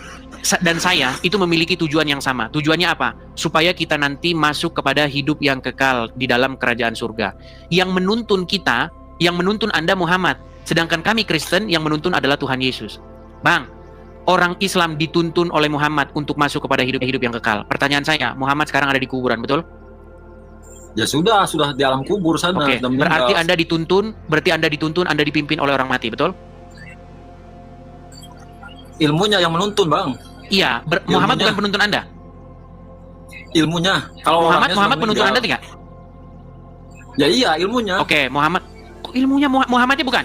dan saya itu memiliki tujuan yang sama. Tujuannya apa? Supaya kita nanti masuk kepada hidup yang kekal di dalam kerajaan surga. Yang menuntun kita, yang menuntun Anda Muhammad. Sedangkan kami Kristen yang menuntun adalah Tuhan Yesus. Bang, orang Islam dituntun oleh Muhammad untuk masuk kepada hidup yang kekal. Pertanyaan saya, Muhammad sekarang ada di kuburan, betul? Ya sudah di alam kubur sana. Oke, berarti Anda dituntun, Anda dipimpin oleh orang mati, betul? Ilmunya yang menuntun, Bang. Iya, Muhammad bukan penuntun Anda. Ilmunya. Kalau Muhammad penuntun Anda tidak? Ya iya, ilmunya. Oke, Muhammad. Kok ilmunya Muhammadnya bukan?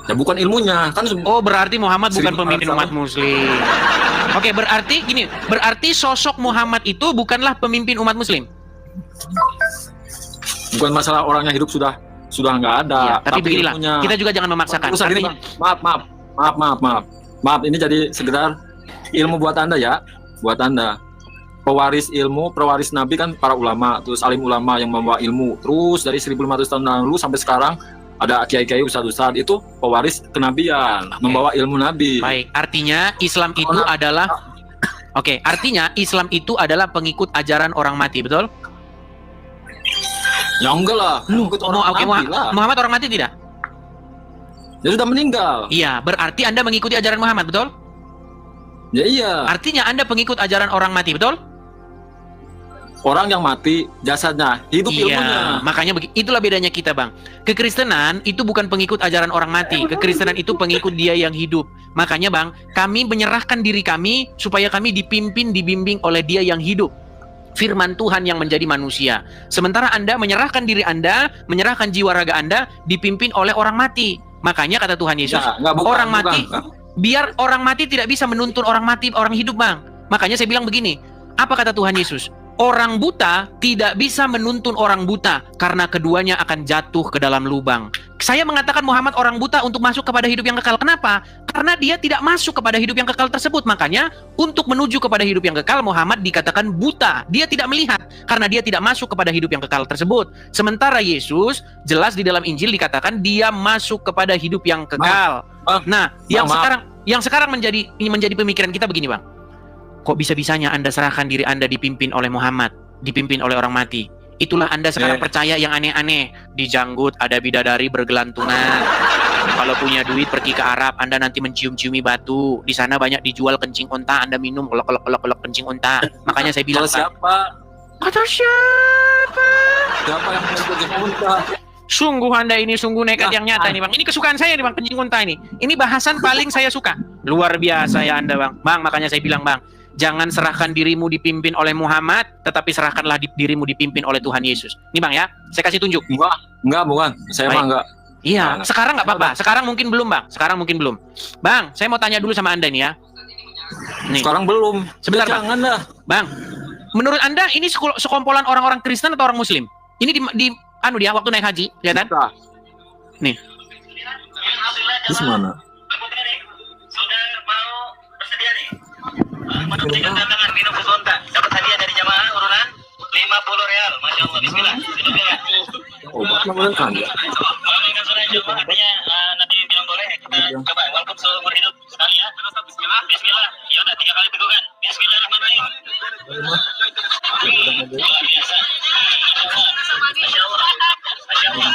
Ya bukan ilmunya, kan. Oh, berarti Muhammad bukan pemimpin umat muslim. Oke, berarti sosok Muhammad itu bukanlah pemimpin umat muslim. Bukan masalah orangnya hidup sudah nggak ada. Ya, tapi beginilah, kita juga jangan memaksakan. Artinya, maaf, ini jadi sekedar ilmu buat Anda ya, buat Anda. Pewaris ilmu, pewaris Nabi kan para ulama, terus alim ulama yang membawa ilmu. Terus dari 1500 tahun lalu sampai sekarang ada kiai-kiai ustadz-ustadz itu pewaris kenabian, membawa ilmu Nabi. Baik, artinya Islam itu adalah artinya Islam itu adalah pengikut ajaran orang mati, betul? Ya enggak lah. Muhammad orang mati tidak? Dia sudah meninggal. Iya, berarti Anda mengikuti ajaran Muhammad, betul? Ya iya. Artinya Anda pengikut ajaran orang mati, betul? Orang yang mati jasadnya, hidup ilmunya. Iya, makanya itulah bedanya kita, Bang. Kekristenan itu bukan pengikut ajaran orang mati. Kekristenan itu pengikut Dia yang hidup. Makanya, Bang, kami menyerahkan diri kami supaya kami dipimpin, dibimbing oleh Dia yang hidup. Firman Tuhan yang menjadi manusia. Sementara Anda menyerahkan diri Anda, menyerahkan jiwa raga Anda dipimpin oleh orang mati. Makanya kata Tuhan Yesus, orang mati, biar orang mati tidak bisa menuntun orang mati, orang hidup, Bang. Makanya saya bilang begini, apa kata Tuhan Yesus? Orang buta tidak bisa menuntun orang buta karena keduanya akan jatuh ke dalam lubang. Saya mengatakan Muhammad orang buta untuk masuk kepada hidup yang kekal. Kenapa? Karena dia tidak masuk kepada hidup yang kekal tersebut. Makanya untuk menuju kepada hidup yang kekal, Muhammad dikatakan buta. Dia tidak melihat karena dia tidak masuk kepada hidup yang kekal tersebut. Sementara Yesus jelas di dalam Injil dikatakan dia masuk kepada hidup yang kekal. Nah, yang sekarang menjadi pemikiran kita begini, Bang. Kok bisa-bisanya Anda serahkan diri Anda dipimpin oleh Muhammad, dipimpin oleh orang mati? Itulah Anda sekarang percaya yang aneh-aneh. Di janggut ada bidadari bergelantungan. Kalau punya duit pergi ke Arab, Anda nanti mencium-ciumi batu. Di sana banyak dijual kencing unta, Anda minum kolok kencing unta. Makanya saya bilang, siapa? Kata siapa? Siapa yang kencing unta? Sungguh Anda ini sungguh nekat yang nyata ini, Bang. Ini kesukaan saya nih, Bang, kencing unta ini. Ini bahasan paling saya suka. Luar biasa ya Anda, Bang. Bang, makanya saya bilang, Bang, jangan serahkan dirimu dipimpin oleh Muhammad, tetapi serahkanlah dirimu dipimpin oleh Tuhan Yesus. Ini, Bang, ya. Saya kasih tunjuk. Enggak, bukan. Saya mah enggak. Iya, sekarang nggak apa-apa. Sekarang mungkin belum, Bang. Sekarang mungkin belum. Bang, saya mau tanya dulu sama Anda nih ya. Nih. Sekarang belum. Sebentar, ya, jangan lah. Bang, menurut Anda ini sekumpulan orang-orang Kristen atau orang Muslim? Ini di dia waktu naik haji, lihat kan? Nih. Terus mana? Sudah mau bersedia nih. Memberikan tantangan minum susu unta. Dapat hadiah dari jamaah urunan 50 real. Masya Allah. Bismillah. Bismillah. Obat namanya kan ya. Kalau sudah jamaah artinya nanti bilang boleh. Kita coba. Welcome seumur hidup sekali ya. Terus bismillah. Bismillah. Ya udah 3 kali tegukan. Bismillahirrahmanirrahim. Luar biasa. Masya Allah. Masya Allah.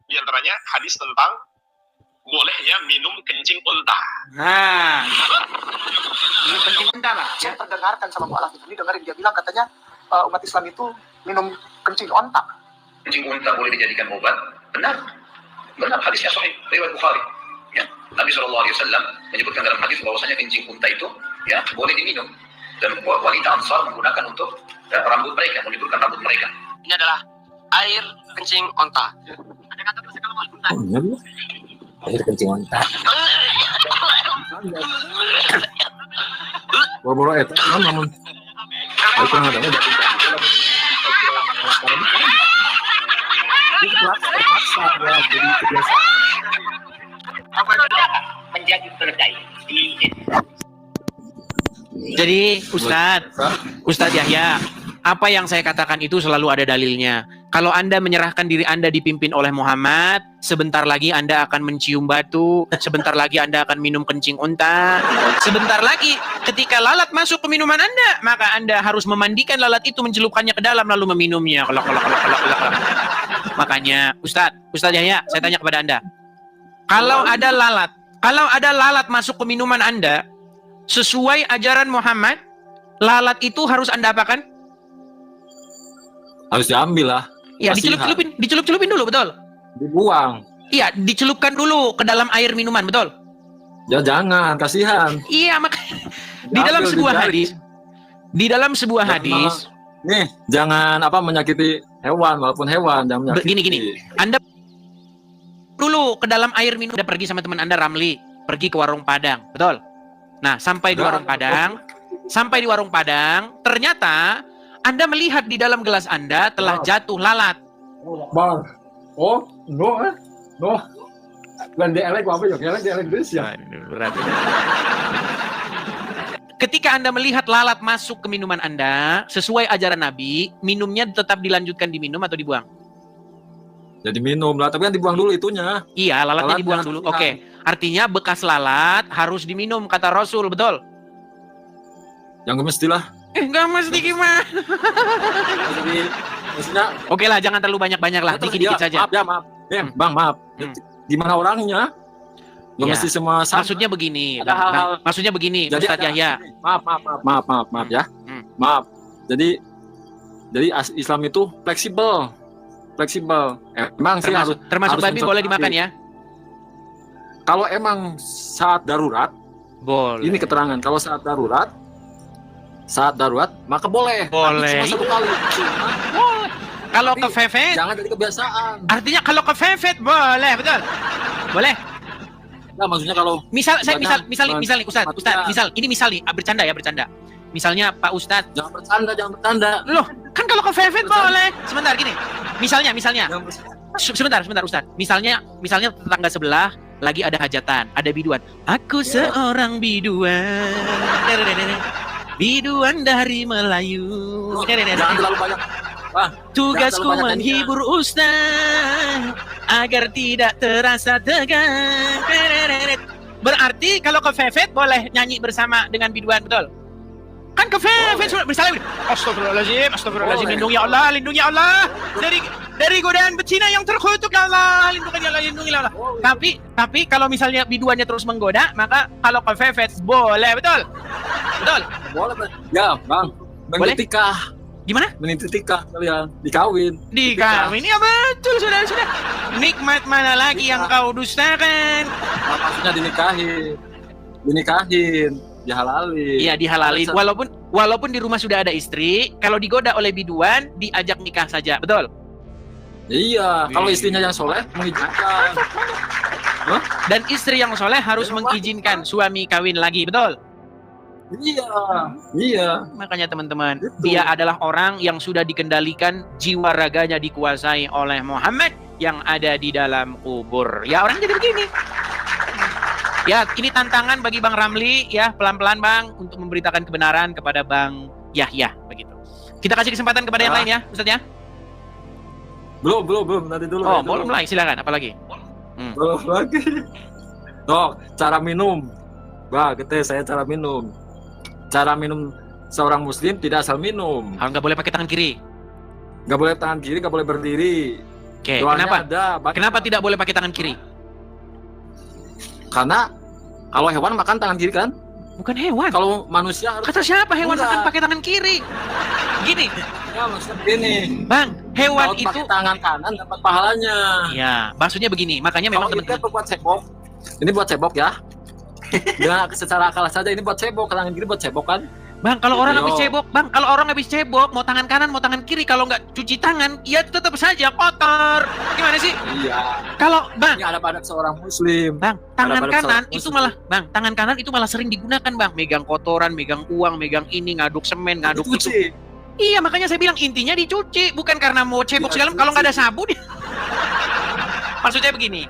Di antaranya hadis tentang bolehnya minum kencing unta. Nah, ini kencing unta, Pak. Saya terdengarkan sama Pak Latif ini, dengerin dia bilang katanya umat Islam itu minum kencing onta. Kencing unta boleh dijadikan obat? Benar. Benar, hadisnya sahih, riwayat Bukhari. Ya, Nabi SAW menyebutkan dalam hadis bahwasanya kencing unta itu ya boleh diminum dan wanita Ansar menggunakan untuk rambut mereka, menyuburkan rambut mereka. Ini adalah air kencing onta. Ada kata terus kalau mau onta. Air kencing onta. Boro-boro eta kan namun. Itu ada Menjadi berdaya. Jadi Ustadz Yahya, apa yang saya katakan itu selalu ada dalilnya. Kalau Anda menyerahkan diri Anda dipimpin oleh Muhammad, sebentar lagi Anda akan mencium batu, sebentar lagi Anda akan minum kencing unta, sebentar lagi ketika lalat masuk ke minuman Anda, maka Anda harus memandikan lalat itu, mencelupkannya ke dalam lalu meminumnya. Makanya Ustadz Yahya, saya tanya kepada Anda, kalau ada lalat masuk ke minuman Anda, sesuai ajaran Muhammad, lalat itu harus Anda apakan? Harus diambil lah. Ya, dicelup-celupin dulu, betul? Dibuang. Iya, dicelupkan dulu ke dalam air minuman, betul? Ya jangan, kasihan. Iya, makanya di dalam sebuah hadis, Nih, jangan menyakiti hewan walaupun hewan, jangan menyakiti. Gini. Anda dulu ke dalam air minum, Anda pergi sama teman Anda Ramli, pergi ke warung Padang, betul? Nah, sampai di warung Padang, ternyata Anda melihat di dalam gelas Anda telah jatuh lalat. Bang. Oh, no. Lan dielek apa ya? Dielek Indonesia. Ketika Anda melihat lalat masuk ke minuman Anda, sesuai ajaran Nabi, minumnya tetap dilanjutkan diminum atau dibuang? Jadi minum lah, tapi kan dibuang dulu itunya. Iya, lalatnya dibuang dulu. Oke. Artinya bekas lalat harus diminum, kata Rasul, betul? Yang mestilah. Enggak mesti gimana? Jadi maksudnya Oke lah, jangan terlalu banyak-banyak lah, dikit-dikit saja. Maaf. Bang, maaf. Gimana orangnya? Nggak Ya. mesti semua sama. Maksudnya begini, Ada hal-hal. maksudnya begini, Jadi Ustadz ada- Yahya. Maaf ya. Maaf. Jadi Islam itu fleksibel. Emang sih harus Termasuk babi boleh dimakan ya? kalau emang saat darurat, Boleh. ini keterangan kalau saat darurat maka boleh. Boleh. Tapi cuma 1 kali. Boleh. Kalau Tapi kefefet, Jangan jadi kebiasaan. artinya kalau kefefet boleh, betul. Boleh. Nah, maksudnya kalau Misal nih, Ustadz, Maksudnya- misal nih, bercanda. Misalnya Pak Ustadz, jangan bercanda. loh, kan kalau kefefet boleh. Sebentar gini. Misalnya, Jangan bercanda. sebentar Ustadz. Misalnya tetangga sebelah lagi ada hajatan, ada biduan. Aku seorang biduan. Biduan dari Melayu. Jangan terlalu banyak. Tugasku Jangan terlalu banyak menghibur Ustaz agar tidak terasa tegang. Berarti kalau kefefet boleh nyanyi bersama dengan biduan, betul? Kan kefefet misalnya Astagfirullahaladzim, Boleh. lindungi Allah dari godaan betina yang terkutuk, ya Allah, lindungi Allah. Tapi kalau misalnya biduannya terus menggoda, maka kalau kefefet boleh, betul? Betul? Boleh. Ya, Bang. Boleh? Menikah. Gimana? Menikah kalian, dikawin. Dikawin, ya betul, sudah. Nikmat mana lagi yang kau dustakan? Maksudnya dinikahin, dihalalin. Iya, dihalalin. Walaupun di rumah sudah ada istri, kalau digoda oleh biduan, diajak nikah saja, betul? Iya, kalau istrinya yang soleh mengizinkan. Dan istri yang soleh harus mengizinkan suami kawin lagi, betul? Iya. Makanya teman-teman, Betul. dia adalah orang yang sudah dikendalikan, jiwa raganya dikuasai oleh Muhammad yang ada di dalam kubur. Ya, orang jadi begini. Ya, ini tantangan bagi Bang Ramli, ya, pelan-pelan Bang, untuk memberitakan kebenaran kepada Bang Yahya, begitu. Kita kasih kesempatan kepada yang lain ya, Ustaz ya. Belum, nanti dulu. Oh, belum lagi, silakan, apalagi? Belum lagi. Oh, cara minum. Saya cara minum. Cara minum seorang muslim tidak asal minum. Nggak boleh pakai tangan kiri. Nggak boleh tangan kiri, nggak boleh berdiri. Oke, Doanya kenapa? ada, Kenapa tidak boleh pakai tangan kiri? Karena kalau hewan makan tangan kiri kan? Bukan hewan. Kalau manusia harus. Kata siapa hewan Enggak. makan pakai tangan kiri? Gini, Ya, maksudnya begini. Bang, hewan Kalau itu. pakai tangan kanan dapat pahalanya. Ya, maksudnya begini. Makanya memang Kalau ini teman-teman. buat cebok. Ini buat cebok ya. Dengan secara akal saja ini buat cebok, tangan kiri buat cebok kan? Bang, kalau orang Ayo. habis cebok, mau tangan kanan, mau tangan kiri, kalau nggak cuci tangan, ya tetap saja kotor. Gimana sih? Iya. Kalau Bang, Ini ada pada seorang muslim. Bang, tangan Ada pada kanan seorang itu muslim. malah, Bang, tangan kanan itu malah sering digunakan, Bang. Megang kotoran, megang uang, megang ini, ngaduk semen, ngaduk itu. Dicuci. Iya, makanya saya bilang intinya dicuci, bukan karena mau cebok segala. Kalau nggak ada sabun, maksudnya begini.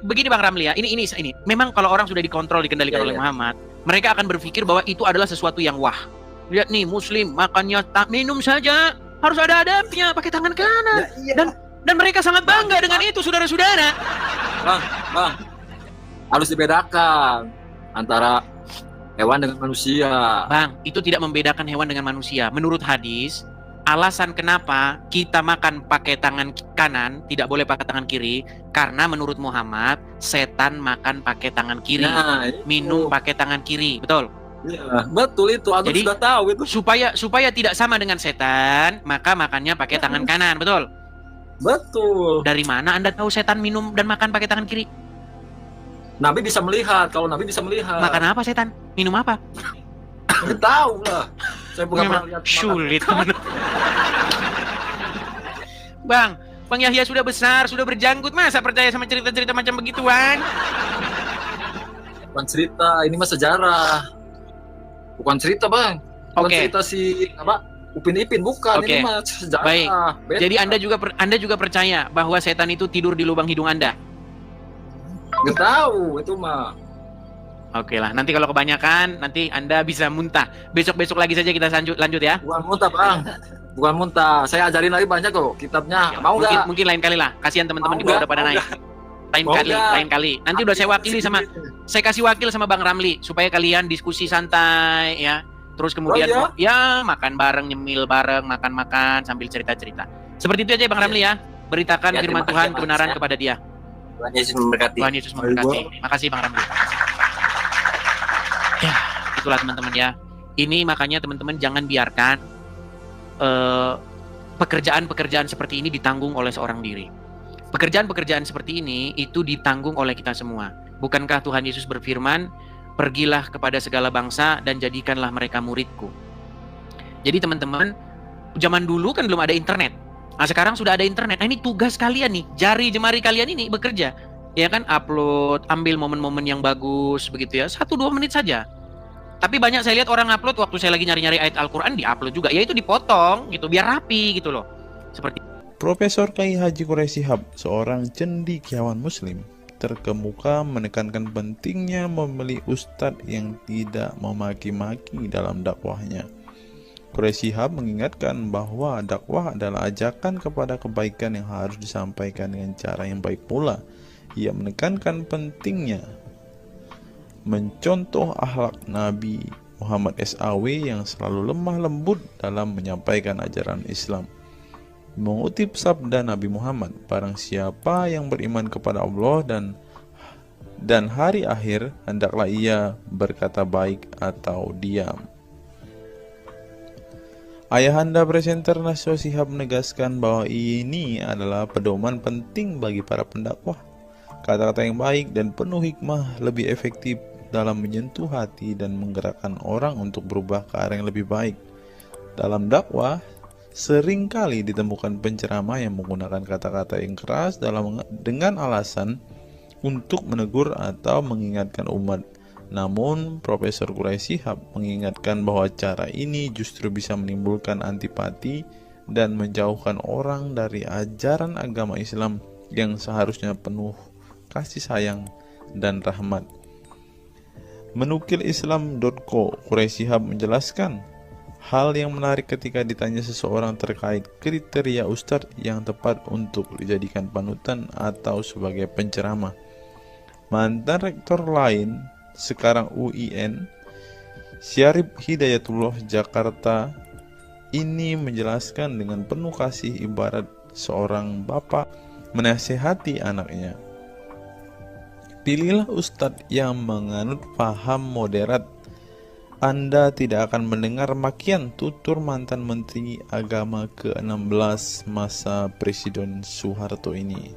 Begini Bang Ramli ya, ini. Memang kalau orang sudah dikontrol, dikendalikan Iya, oleh iya. Muhammad, mereka akan berpikir bahwa itu adalah sesuatu yang wah. Lihat nih, muslim makannya tak minum saja, harus ada adabnya, pakai tangan kanan. Dan mereka sangat bangga dengan itu, saudara-saudara. Bang. Harus dibedakan antara hewan dengan manusia. Bang, itu tidak membedakan hewan dengan manusia. Menurut hadis, alasan kenapa kita makan pakai tangan kanan, tidak boleh pakai tangan kiri, karena menurut Muhammad, setan makan pakai tangan kiri, Nah, itu. minum pakai tangan kiri, betul? Iya, betul itu. Aku Jadi- sudah tahu itu. Supaya tidak sama dengan setan, maka makannya pakai tangan kanan, betul? Betul. Dari mana Anda tahu setan minum dan makan pakai tangan kiri? Nabi bisa melihat. Kalau Nabi bisa melihat. Makan apa setan? Minum apa? Nggak tahu lah. Saya bukan pernah lihat. makan. Sulit. Bang Yahya sudah besar, sudah berjanggut, masa percaya sama cerita-cerita macam begituan? Bukan cerita, ini mah sejarah. Bukan cerita, Bang. Bukan Oke. cerita si Upin Ipin, bukan. Oke. Ini mah sejarah. Baik. Beda. Jadi Anda juga percaya bahwa setan itu tidur di lubang hidung Anda? Nggak tahu itu mah. Oke lah, nanti kalau kebanyakan, nanti Anda bisa muntah. Besok-besok lagi saja kita lanjut ya. Bukan muntah, Bang. Bukan muntah. Saya ajarin lagi banyak kok kitabnya. Mau nggak? Mungkin lain kali lah. Kasihan teman-teman Mau di bawah nggak? udah pada Mau naik. Mau nggak? Lain kali. Nanti udah saya wakili saya kasih wakil sama Bang Ramli supaya kalian diskusi santai ya. Terus kemudian Oh, ya makan bareng, nyemil bareng, makan-makan sambil cerita-cerita. Seperti itu aja Bang Ramli ya. Beritakan Ya, firman terima kasih Tuhan ya, Mas, kebenaran ya. kepada dia. Tuhan Yesus memberkati. Tuhan Yesus memberkati. Makasih Bang Ramli. Ya, itulah teman-teman ya. Ini makanya teman-teman jangan biarkan pekerjaan-pekerjaan seperti ini ditanggung oleh seorang diri. Pekerjaan-pekerjaan seperti ini itu ditanggung oleh kita semua. Bukankah Tuhan Yesus berfirman, "Pergilah kepada segala bangsa dan jadikanlah mereka muridku." Jadi teman-teman, zaman dulu kan belum ada internet. Nah, sekarang sudah ada internet. Nah, ini tugas kalian nih, jari jemari kalian ini bekerja. Ya kan, upload, ambil momen-momen yang bagus begitu ya. 1-2 menit saja. Tapi banyak saya lihat orang upload waktu saya lagi nyari-nyari ayat Al-Qur'an diupload juga. Ya itu dipotong gitu biar rapi gitu loh. Seperti Profesor Kiai Haji Quraisy Shihab, seorang cendekiawan muslim, terkemuka menekankan pentingnya memilih ustadz yang tidak memaki-maki dalam dakwahnya. Quraisy Shihab mengingatkan bahwa dakwah adalah ajakan kepada kebaikan yang harus disampaikan dengan cara yang baik pula. Ia menekankan pentingnya mencontoh akhlak Nabi Muhammad SAW yang selalu lemah lembut dalam menyampaikan ajaran Islam. Mengutip sabda Nabi Muhammad, barang siapa yang beriman kepada Allah dan hari akhir, hendaklah ia berkata baik atau diam. Ayahanda presenter Naswa Shihab menegaskan bahwa ini adalah pedoman penting bagi para pendakwah. Kata-kata yang baik dan penuh hikmah lebih efektif dalam menyentuh hati dan menggerakkan orang untuk berubah ke arah yang lebih baik. Dalam dakwah, seringkali ditemukan penceramah yang menggunakan kata-kata yang keras dengan alasan untuk menegur atau mengingatkan umat. Namun, Profesor Quraisy Shihab mengingatkan bahwa cara ini justru bisa menimbulkan antipati dan menjauhkan orang dari ajaran agama Islam yang seharusnya penuh kasih sayang dan rahmat. Menukil Islam.co, Quraisy Shihab menjelaskan hal yang menarik ketika ditanya seseorang terkait kriteria ustadz yang tepat untuk dijadikan panutan atau sebagai penceramah. Mantan rektor lain, sekarang UIN, Syarif Hidayatullah Jakarta, ini menjelaskan dengan penuh kasih ibarat seorang bapak menasihati anaknya. Pilihlah ustadz yang menganut paham moderat. Anda tidak akan mendengar makian tutur mantan Menteri Agama ke-16 masa Presiden Soeharto ini.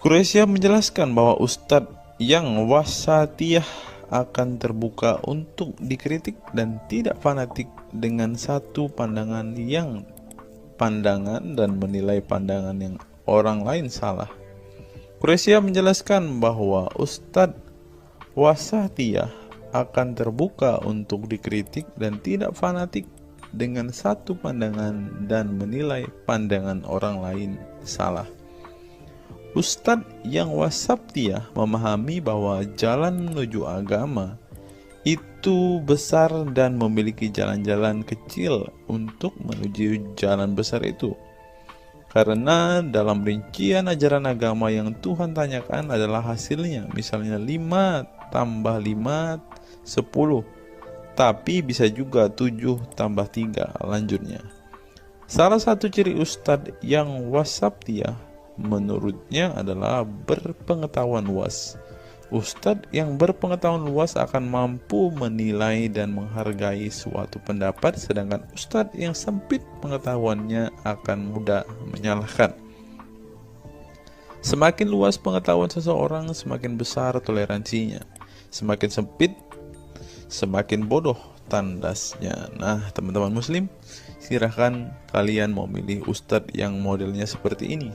Quraisy Shihab menjelaskan bahwa ustadz yang wasatiyah akan terbuka untuk dikritik dan tidak fanatik dengan satu pandangan dan menilai pandangan yang orang lain salah. Quraisy Shihab menjelaskan bahwa ustadz wasatiyah akan terbuka untuk dikritik dan tidak fanatik dengan satu pandangan dan menilai pandangan orang lain salah. Ustadz yang wasatiyah memahami bahwa jalan menuju agama itu besar dan memiliki jalan-jalan kecil untuk menuju jalan besar itu. Karena dalam rincian ajaran agama yang Tuhan tanyakan adalah hasilnya, misalnya 5 tambah 5, 10. Tapi bisa juga 7 tambah 3, lanjutnya. Salah satu ciri ustadz yang wasatiyah menurutnya adalah berpengetahuan luas. Ustadz yang berpengetahuan luas akan mampu menilai dan menghargai suatu pendapat, sedangkan ustadz yang sempit pengetahuannya akan mudah menyalahkan. Semakin luas pengetahuan seseorang, semakin besar toleransinya. Semakin sempit, semakin bodoh tandasnya. Nah, teman-teman muslim, silahkan kalian mau milih ustadz yang modelnya seperti ini.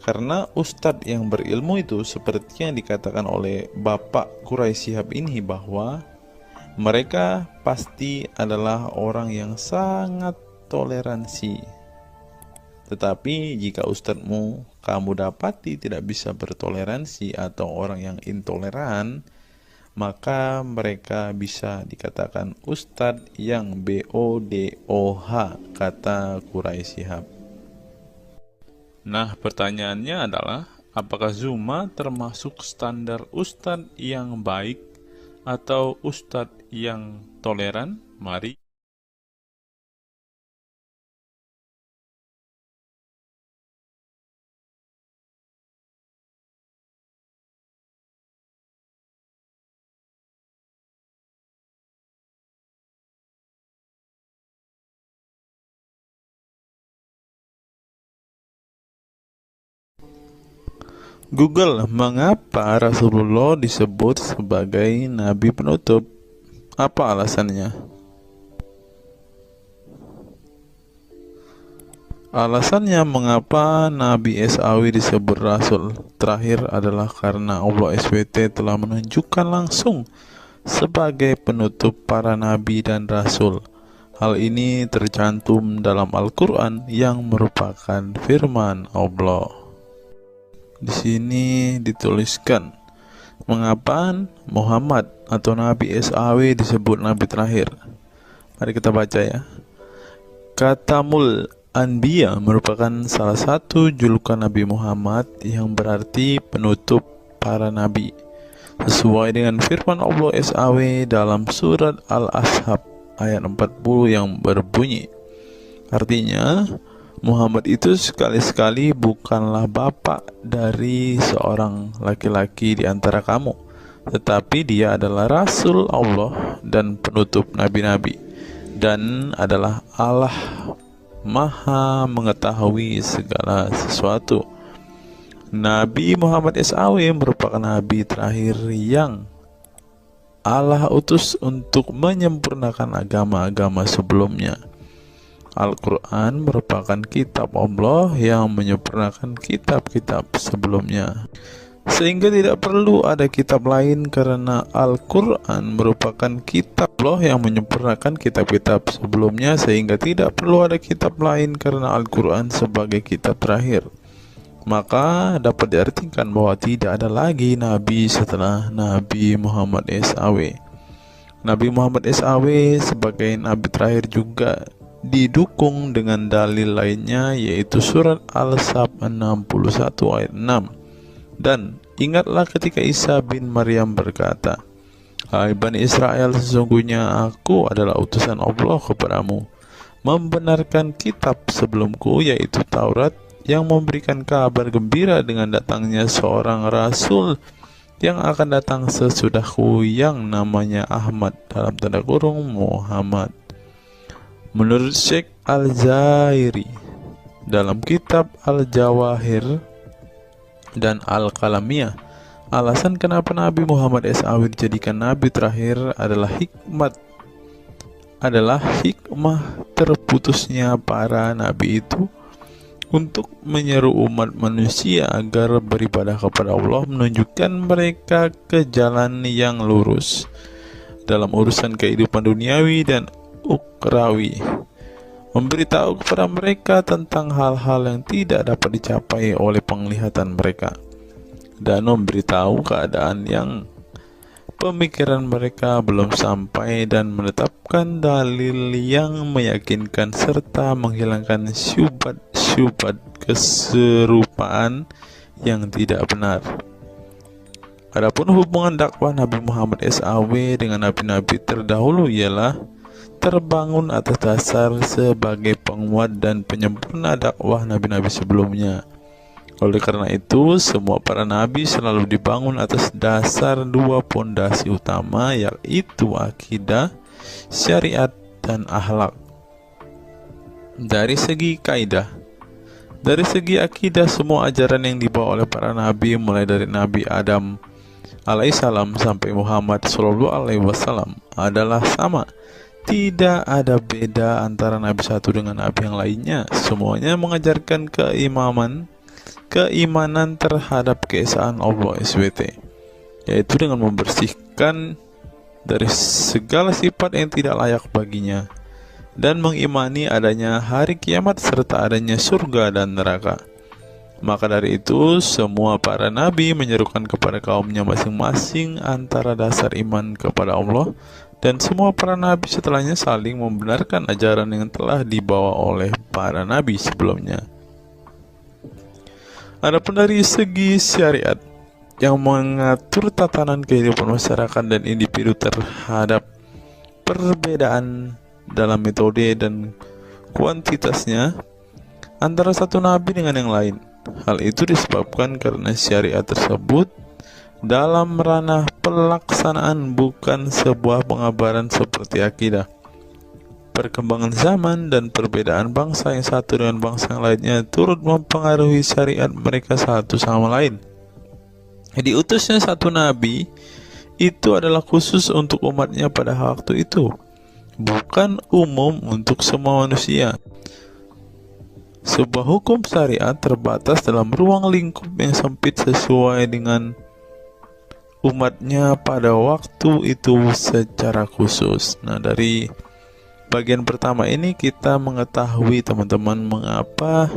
Karena ustadz yang berilmu itu seperti yang dikatakan oleh Bapak Quraisy Shihab ini, bahwa mereka pasti adalah orang yang sangat toleransi. Tetapi jika ustadzmu kamu dapati tidak bisa bertoleransi atau orang yang intoleran, maka mereka bisa dikatakan ustadz yang BODOH, kata Quraisy Shihab. Nah, pertanyaannya adalah, apakah Zuma termasuk standar ustadz yang baik atau ustadz yang toleran? Mari Google, mengapa Rasulullah disebut sebagai nabi penutup? Apa alasannya? Alasannya mengapa Nabi SAW disebut Rasul terakhir adalah karena Allah SWT telah menunjukkan langsung sebagai penutup para nabi dan rasul. Hal ini tercantum dalam Al-Quran yang merupakan firman Allah. Di sini dituliskan, mengapa Muhammad atau Nabi SAW disebut Nabi terakhir? Mari kita baca ya. Katamul Anbiya merupakan salah satu julukan Nabi Muhammad yang berarti penutup para nabi. Sesuai dengan firman Allah SAW dalam surat Al-Ashab ayat 40 yang berbunyi, artinya Muhammad itu sekali-sekali bukanlah bapak dari seorang laki-laki di antara kamu, tetapi dia adalah Rasul Allah dan penutup nabi-nabi, dan adalah Allah Maha mengetahui segala sesuatu. Nabi Muhammad SAW merupakan nabi terakhir yang Allah utus untuk menyempurnakan agama-agama sebelumnya. Al-Quran merupakan kitab Allah yang menyempurnakan kitab-kitab sebelumnya, sehingga tidak perlu ada kitab lain karena Al-Quran merupakan kitab Allah yang menyempurnakan kitab-kitab sebelumnya, sehingga tidak perlu ada kitab lain karena Al-Quran sebagai kitab terakhir. Maka dapat diartikan bahwa tidak ada lagi nabi setelah Nabi Muhammad SAW. Nabi Muhammad SAW sebagai nabi terakhir juga didukung dengan dalil lainnya, yaitu surat Al-Sab 61 ayat 6. Dan ingatlah ketika Isa bin Maryam berkata, "Hai Bani Israel, sesungguhnya aku adalah utusan Allah kepadamu, membenarkan kitab sebelumku, yaitu Taurat, yang memberikan kabar gembira dengan datangnya seorang Rasul yang akan datang sesudahku yang namanya Ahmad, dalam tanda kurung Muhammad." Menurut Syekh Al-Zairi dalam kitab Al-Jawahir dan Al-Qalamiyah, alasan kenapa Nabi Muhammad SAW dijadikan nabi terakhir adalah hikmah terputusnya para nabi itu untuk menyeru umat manusia agar beribadah kepada Allah, menunjukkan mereka ke jalan yang lurus dalam urusan kehidupan duniawi dan ukrawi, memberitahu kepada mereka tentang hal-hal yang tidak dapat dicapai oleh penglihatan mereka, dan memberitahu keadaan yang pemikiran mereka belum sampai, dan menetapkan dalil yang meyakinkan serta menghilangkan syubhat keserupaan yang tidak benar. Adapun hubungan dakwah Nabi Muhammad SAW dengan nabi-nabi terdahulu ialah terbangun atas dasar sebagai penguat dan penyempurna dakwah nabi-nabi sebelumnya. Oleh karena itu, semua para nabi selalu dibangun atas dasar dua pondasi utama, yaitu akidah, syariat, dan akhlak. Dari segi kaidah, dari segi akidah, semua ajaran yang dibawa oleh para nabi, mulai dari Nabi Adam alaihissalam sampai Muhammad SAW, adalah sama. Tidak ada beda antara nabi satu dengan nabi yang lainnya. Semuanya mengajarkan keimanan terhadap keesaan Allah SWT, yaitu dengan membersihkan dari segala sifat yang tidak layak baginya, dan mengimani adanya hari kiamat serta adanya surga dan neraka. Maka dari itu, semua para nabi menyerukan kepada kaumnya masing-masing antara dasar iman kepada Allah, dan semua para nabi setelahnya saling membenarkan ajaran yang telah dibawa oleh para nabi sebelumnya. Adapun dari segi syariat yang mengatur tatanan kehidupan masyarakat dan individu terhadap perbedaan dalam metode dan kuantitasnya antara satu nabi dengan yang lain. Hal itu disebabkan karena syariat tersebut dalam ranah pelaksanaan, bukan sebuah pengabaran seperti akidah. Perkembangan zaman dan perbedaan bangsa yang satu dengan bangsa yang lainnya turut mempengaruhi syariat mereka satu sama lain. Diutusnya satu nabi itu adalah khusus untuk umatnya pada waktu itu, bukan umum untuk semua manusia. Sebuah hukum syariat terbatas dalam ruang lingkup yang sempit sesuai dengan umatnya pada waktu itu secara khusus. Nah, dari bagian pertama ini kita mengetahui teman-teman mengapa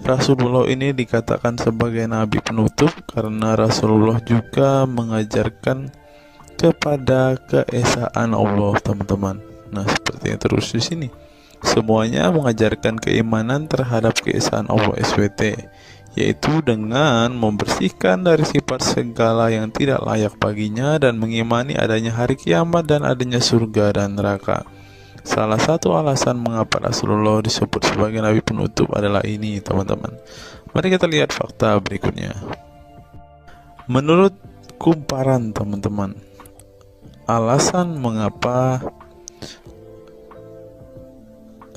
Rasulullah ini dikatakan sebagai nabi penutup, karena Rasulullah juga mengajarkan kepada keesaan Allah, teman-teman. Nah, seperti yang terus di sini. Semuanya mengajarkan keimanan terhadap keesaan Allah SWT, yaitu dengan membersihkan dari sifat segala yang tidak layak baginya dan mengimani adanya hari kiamat dan adanya surga dan neraka. Salah satu alasan mengapa Rasulullah disebut sebagai nabi penutup adalah ini, teman-teman. Mari kita lihat fakta berikutnya. Menurut kumparan, teman-teman, alasan mengapa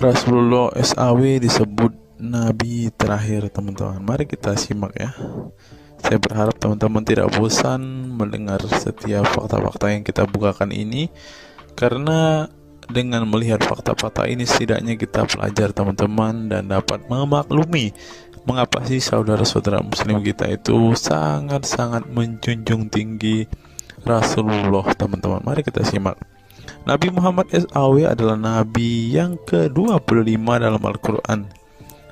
Rasulullah SAW disebut nabi terakhir, teman-teman. Mari kita simak ya. Saya berharap teman-teman tidak bosan mendengar setiap fakta-fakta yang kita bukakan ini, karena dengan melihat fakta-fakta ini setidaknya kita belajar, teman-teman, dan dapat memaklumi mengapa sih saudara-saudara muslim kita itu sangat-sangat menjunjung tinggi Rasulullah, teman-teman. Mari kita simak. Nabi Muhammad SAW adalah nabi yang ke-25 dalam Al-Quran.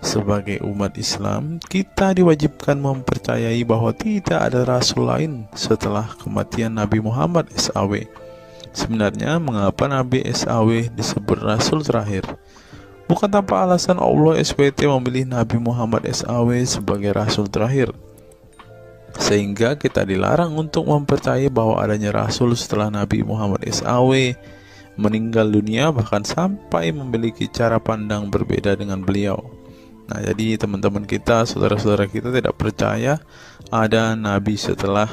Sebagai umat Islam, kita diwajibkan mempercayai bahwa tidak ada rasul lain setelah kematian Nabi Muhammad SAW. Sebenarnya, mengapa Nabi SAW disebut rasul terakhir? Bukan tanpa alasan Allah SWT memilih Nabi Muhammad SAW sebagai rasul terakhir, sehingga kita dilarang untuk mempercayai bahwa adanya rasul setelah Nabi Muhammad SAW meninggal dunia, bahkan sampai memiliki cara pandang berbeda dengan beliau. Nah, jadi teman-teman kita, saudara-saudara kita tidak percaya ada nabi setelah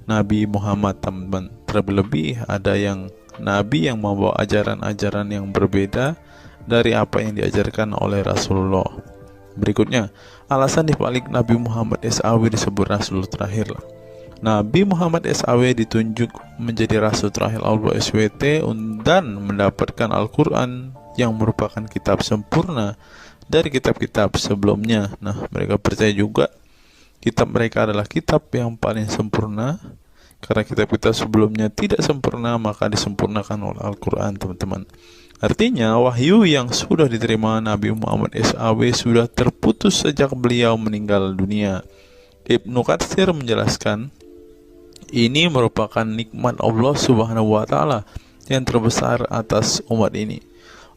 Nabi Muhammad, teman-teman. Terlebih ada yang nabi yang membawa ajaran-ajaran yang berbeda dari apa yang diajarkan oleh Rasulullah. Berikutnya, alasan dibalik Nabi Muhammad SAW disebut rasul terakhir. Nabi Muhammad SAW ditunjuk menjadi rasul terakhir Allah SWT dan mendapatkan Al-Quran yang merupakan kitab sempurna dari kitab-kitab sebelumnya. Nah, mereka percaya juga kitab mereka adalah kitab yang paling sempurna, karena kitab-kitab sebelumnya tidak sempurna, maka disempurnakan oleh Al-Quran, teman-teman. Artinya, wahyu yang sudah diterima Nabi Muhammad SAW sudah terputus sejak beliau meninggal dunia. Ibnu Katsir menjelaskan, ini merupakan nikmat Allah Subhanahu wa Ta'ala yang terbesar atas umat ini.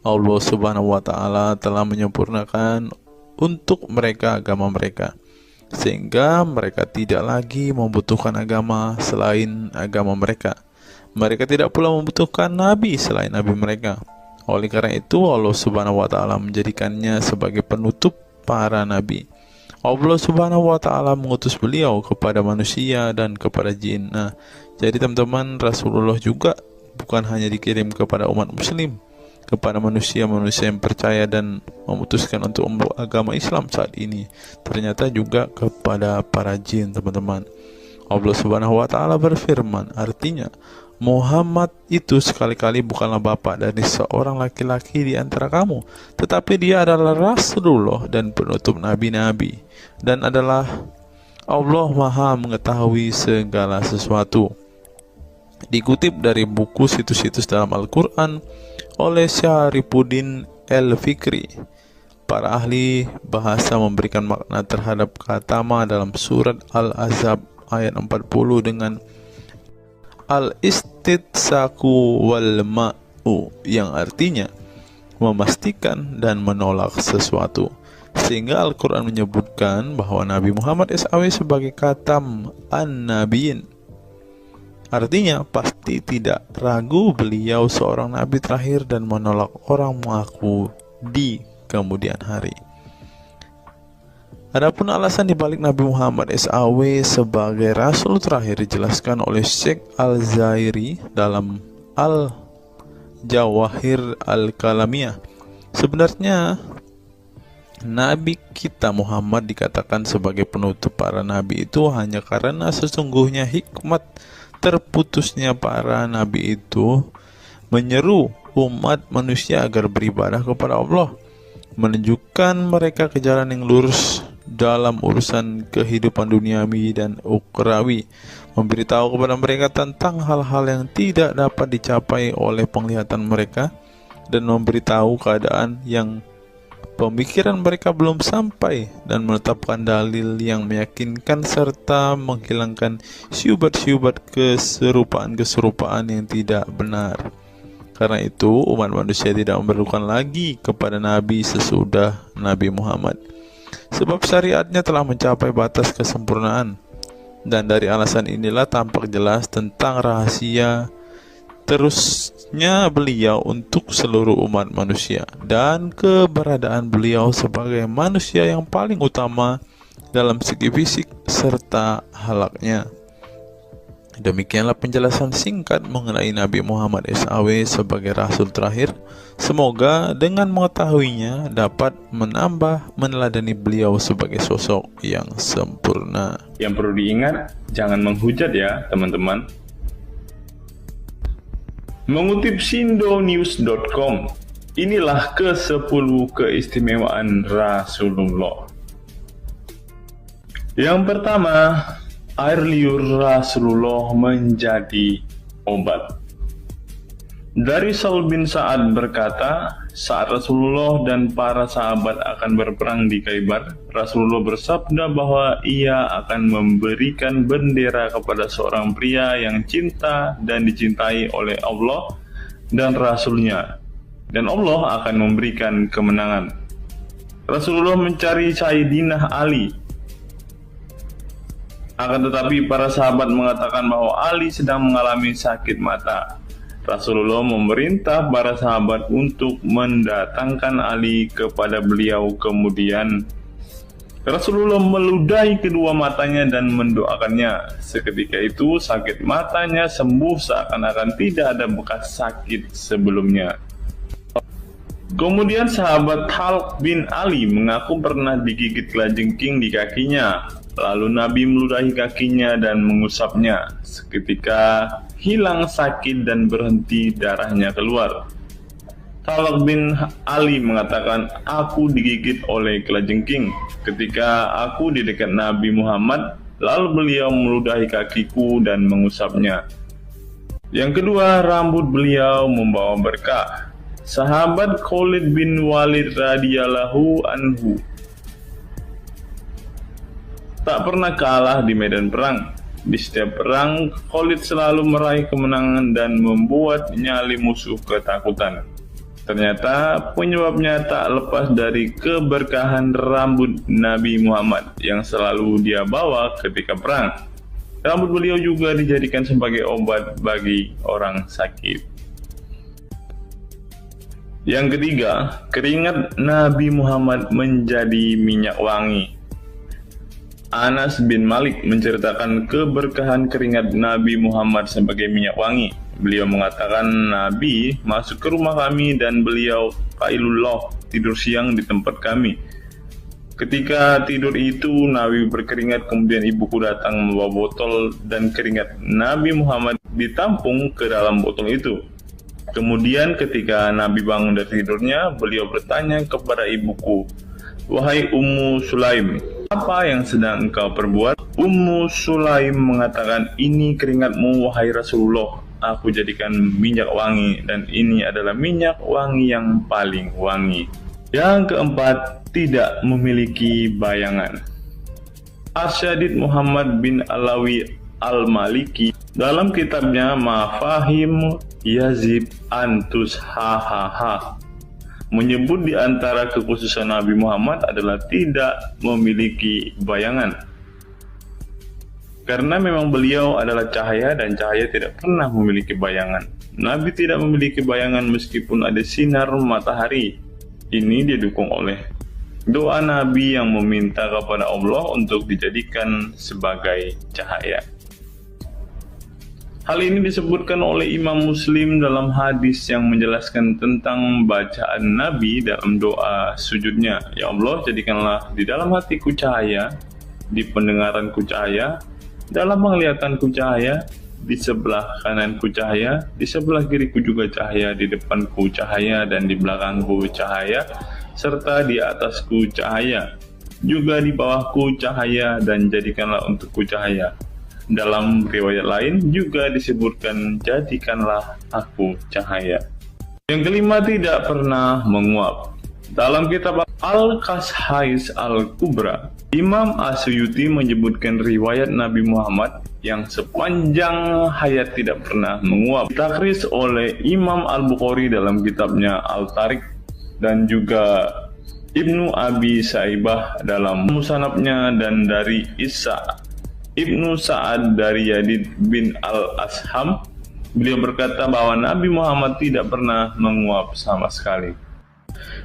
Allah Subhanahu wa Ta'ala telah menyempurnakan untuk mereka agama mereka, sehingga mereka tidak lagi membutuhkan agama selain agama mereka. Mereka tidak pula membutuhkan nabi selain nabi mereka. Oleh karena itu, Allah Subhanahu wa Ta'ala menjadikannya sebagai penutup para nabi. Allah Subhanahu wa Ta'ala mengutus beliau kepada manusia dan kepada jin. Nah, jadi teman-teman, Rasulullah juga bukan hanya dikirim kepada umat muslim, kepada manusia-manusia yang percaya dan memutuskan untuk membawa agama Islam saat ini, ternyata juga kepada para jin, teman-teman. Allah Subhanahu wa Ta'ala berfirman, artinya Muhammad itu sekali-kali bukanlah bapak dari seorang laki-laki di antara kamu, tetapi dia adalah Rasulullah dan penutup nabi-nabi, dan adalah Allah Maha mengetahui segala sesuatu. Dikutip dari buku situs-situs dalam Al-Quran oleh Syarifuddin El-Fikri, para ahli bahasa memberikan makna terhadap kata ma dalam surat Al-Ahzab ayat 40 dengan al-istitsaku wal ma'u, yang artinya memastikan dan menolak sesuatu, sehingga Al-Quran menyebutkan bahwa Nabi Muhammad SAW sebagai khatam an-nabiyin, artinya pasti tidak ragu beliau seorang nabi terakhir dan menolak orang mengaku di kemudian hari. Adapun alasan dibalik Nabi Muhammad SAW sebagai rasul terakhir dijelaskan oleh Syekh Al-Zairi dalam Al-Jawahir Al-Kalamiyah. Sebenarnya Nabi kita Muhammad dikatakan sebagai penutup para nabi itu hanya karena sesungguhnya hikmat terputusnya para nabi itu menyeru umat manusia agar beribadah kepada Allah, menunjukkan mereka ke jalan yang lurus dalam urusan kehidupan duniawi dan ukhrawi, memberitahu kepada mereka tentang hal-hal yang tidak dapat dicapai oleh penglihatan mereka, dan memberitahu keadaan yang pemikiran mereka belum sampai, dan menetapkan dalil yang meyakinkan serta menghilangkan syubhat-syubhat keserupaan-keserupaan yang tidak benar. Karena itu umat manusia tidak memerlukan lagi kepada Nabi sesudah Nabi Muhammad, sebab syariatnya telah mencapai batas kesempurnaan. Dan dari alasan inilah tampak jelas tentang rahasia terusnya beliau untuk seluruh umat manusia, dan keberadaan beliau sebagai manusia yang paling utama dalam segi fisik serta halaknya. Demikianlah penjelasan singkat mengenai Nabi Muhammad SAW sebagai Rasul terakhir. Semoga dengan mengetahuinya dapat menambah meneladani beliau sebagai sosok yang sempurna. Yang perlu diingat, jangan menghujat ya teman-teman. Mengutip sindonews.com, inilah ke-10 keistimewaan Rasulullah. Yang pertama, air liur Rasulullah menjadi obat. Dari Sahl bin Sa'ad berkata, saat Rasulullah dan para sahabat akan berperang di Khaibar, Rasulullah bersabda bahwa ia akan memberikan bendera kepada seorang pria yang cinta dan dicintai oleh Allah dan Rasulnya, dan Allah akan memberikan kemenangan. Rasulullah mencari Sayyidina Ali, akan tetapi para sahabat mengatakan bahwa Ali sedang mengalami sakit mata. Rasulullah memerintah para sahabat untuk mendatangkan Ali kepada beliau. Kemudian Rasulullah meludahi kedua matanya dan mendoakannya. Seketika itu sakit matanya sembuh seakan-akan tidak ada bekas sakit sebelumnya. Kemudian sahabat Khalid bin Ali mengaku pernah digigit kalajengking di kakinya. Lalu Nabi meludahi kakinya dan mengusapnya. Seketika hilang sakit dan berhenti darahnya keluar. Khalid bin Ali mengatakan, aku digigit oleh kalajengking ketika aku di dekat Nabi Muhammad, lalu beliau meludahi kakiku dan mengusapnya. Yang kedua, rambut beliau membawa berkah. Sahabat Khalid bin Walid radhiyallahu anhu tak pernah kalah di medan perang. Di setiap perang, Khalid selalu meraih kemenangan dan membuat nyali musuh ketakutan. Ternyata penyebabnya tak lepas dari keberkahan rambut Nabi Muhammad yang selalu dia bawa ketika perang. Rambut beliau juga dijadikan sebagai obat bagi orang sakit. Yang ketiga, keringat Nabi Muhammad menjadi minyak wangi. Anas bin Malik menceritakan keberkahan keringat Nabi Muhammad sebagai minyak wangi. Beliau mengatakan, Nabi masuk ke rumah kami dan beliau qailullah, tidur siang di tempat kami. Ketika tidur itu Nabi berkeringat, kemudian ibuku datang membawa botol dan keringat Nabi Muhammad ditampung ke dalam botol itu. Kemudian ketika Nabi bangun dari tidurnya, beliau bertanya kepada ibuku, wahai Ummu Sulaim, apa yang sedang engkau perbuat? Ummu Sulaim mengatakan, ini keringatmu wahai Rasulullah, aku jadikan minyak wangi dan ini adalah minyak wangi yang paling wangi. Yang keempat, tidak memiliki bayangan. Asyadid Muhammad bin Alawi Al-Maliki dalam kitabnya Mafahim Yazib Antus Hahaha menyebut di antara kekhususan Nabi Muhammad adalah tidak memiliki bayangan. Karena memang beliau adalah cahaya dan cahaya tidak pernah memiliki bayangan. Nabi tidak memiliki bayangan meskipun ada sinar matahari. Ini didukung oleh doa Nabi yang meminta kepada Allah untuk dijadikan sebagai cahaya. Hal ini disebutkan oleh Imam Muslim dalam hadis yang menjelaskan tentang bacaan Nabi dalam doa sujudnya. Ya Allah, jadikanlah di dalam hatiku cahaya, di pendengaranku cahaya, dalam penglihatanku cahaya, di sebelah kananku cahaya, di sebelah kiriku juga cahaya, di depanku cahaya, dan di belakangku cahaya, serta di atasku cahaya, juga di bawahku cahaya, dan jadikanlah untukku cahaya. Dalam riwayat lain juga disebutkan, jadikanlah aku cahaya. Yang kelima, tidak pernah menguap. Dalam kitab Al-Qashais Al-Kubra, Imam Asyuyuti menyebutkan riwayat Nabi Muhammad yang sepanjang hayat tidak pernah menguap. Ditakris oleh Imam Al-Bukhari dalam kitabnya Al-Tariq, dan juga Ibnu Abi Saibah dalam Musannafnya, dan dari Isa Ibnu Sa'ad dari Yazid bin Al-Asham, beliau berkata bahwa Nabi Muhammad tidak pernah menguap sama sekali.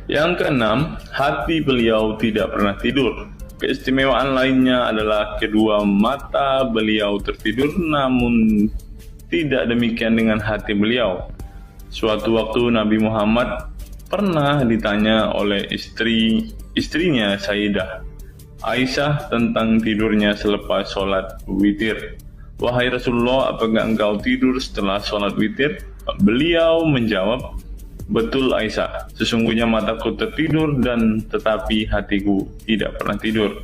Yang keenam, hati beliau tidak pernah tidur. Keistimewaan lainnya adalah kedua mata beliau tertidur, namun tidak demikian dengan hati beliau. Suatu waktu Nabi Muhammad pernah ditanya oleh istrinya Sayyidah Aisyah tentang tidurnya selepas sholat witir. Wahai Rasulullah, apakah engkau tidur setelah sholat witir? Beliau menjawab, betul Aisyah, sesungguhnya mataku tertidur dan tetapi hatiku tidak pernah tidur.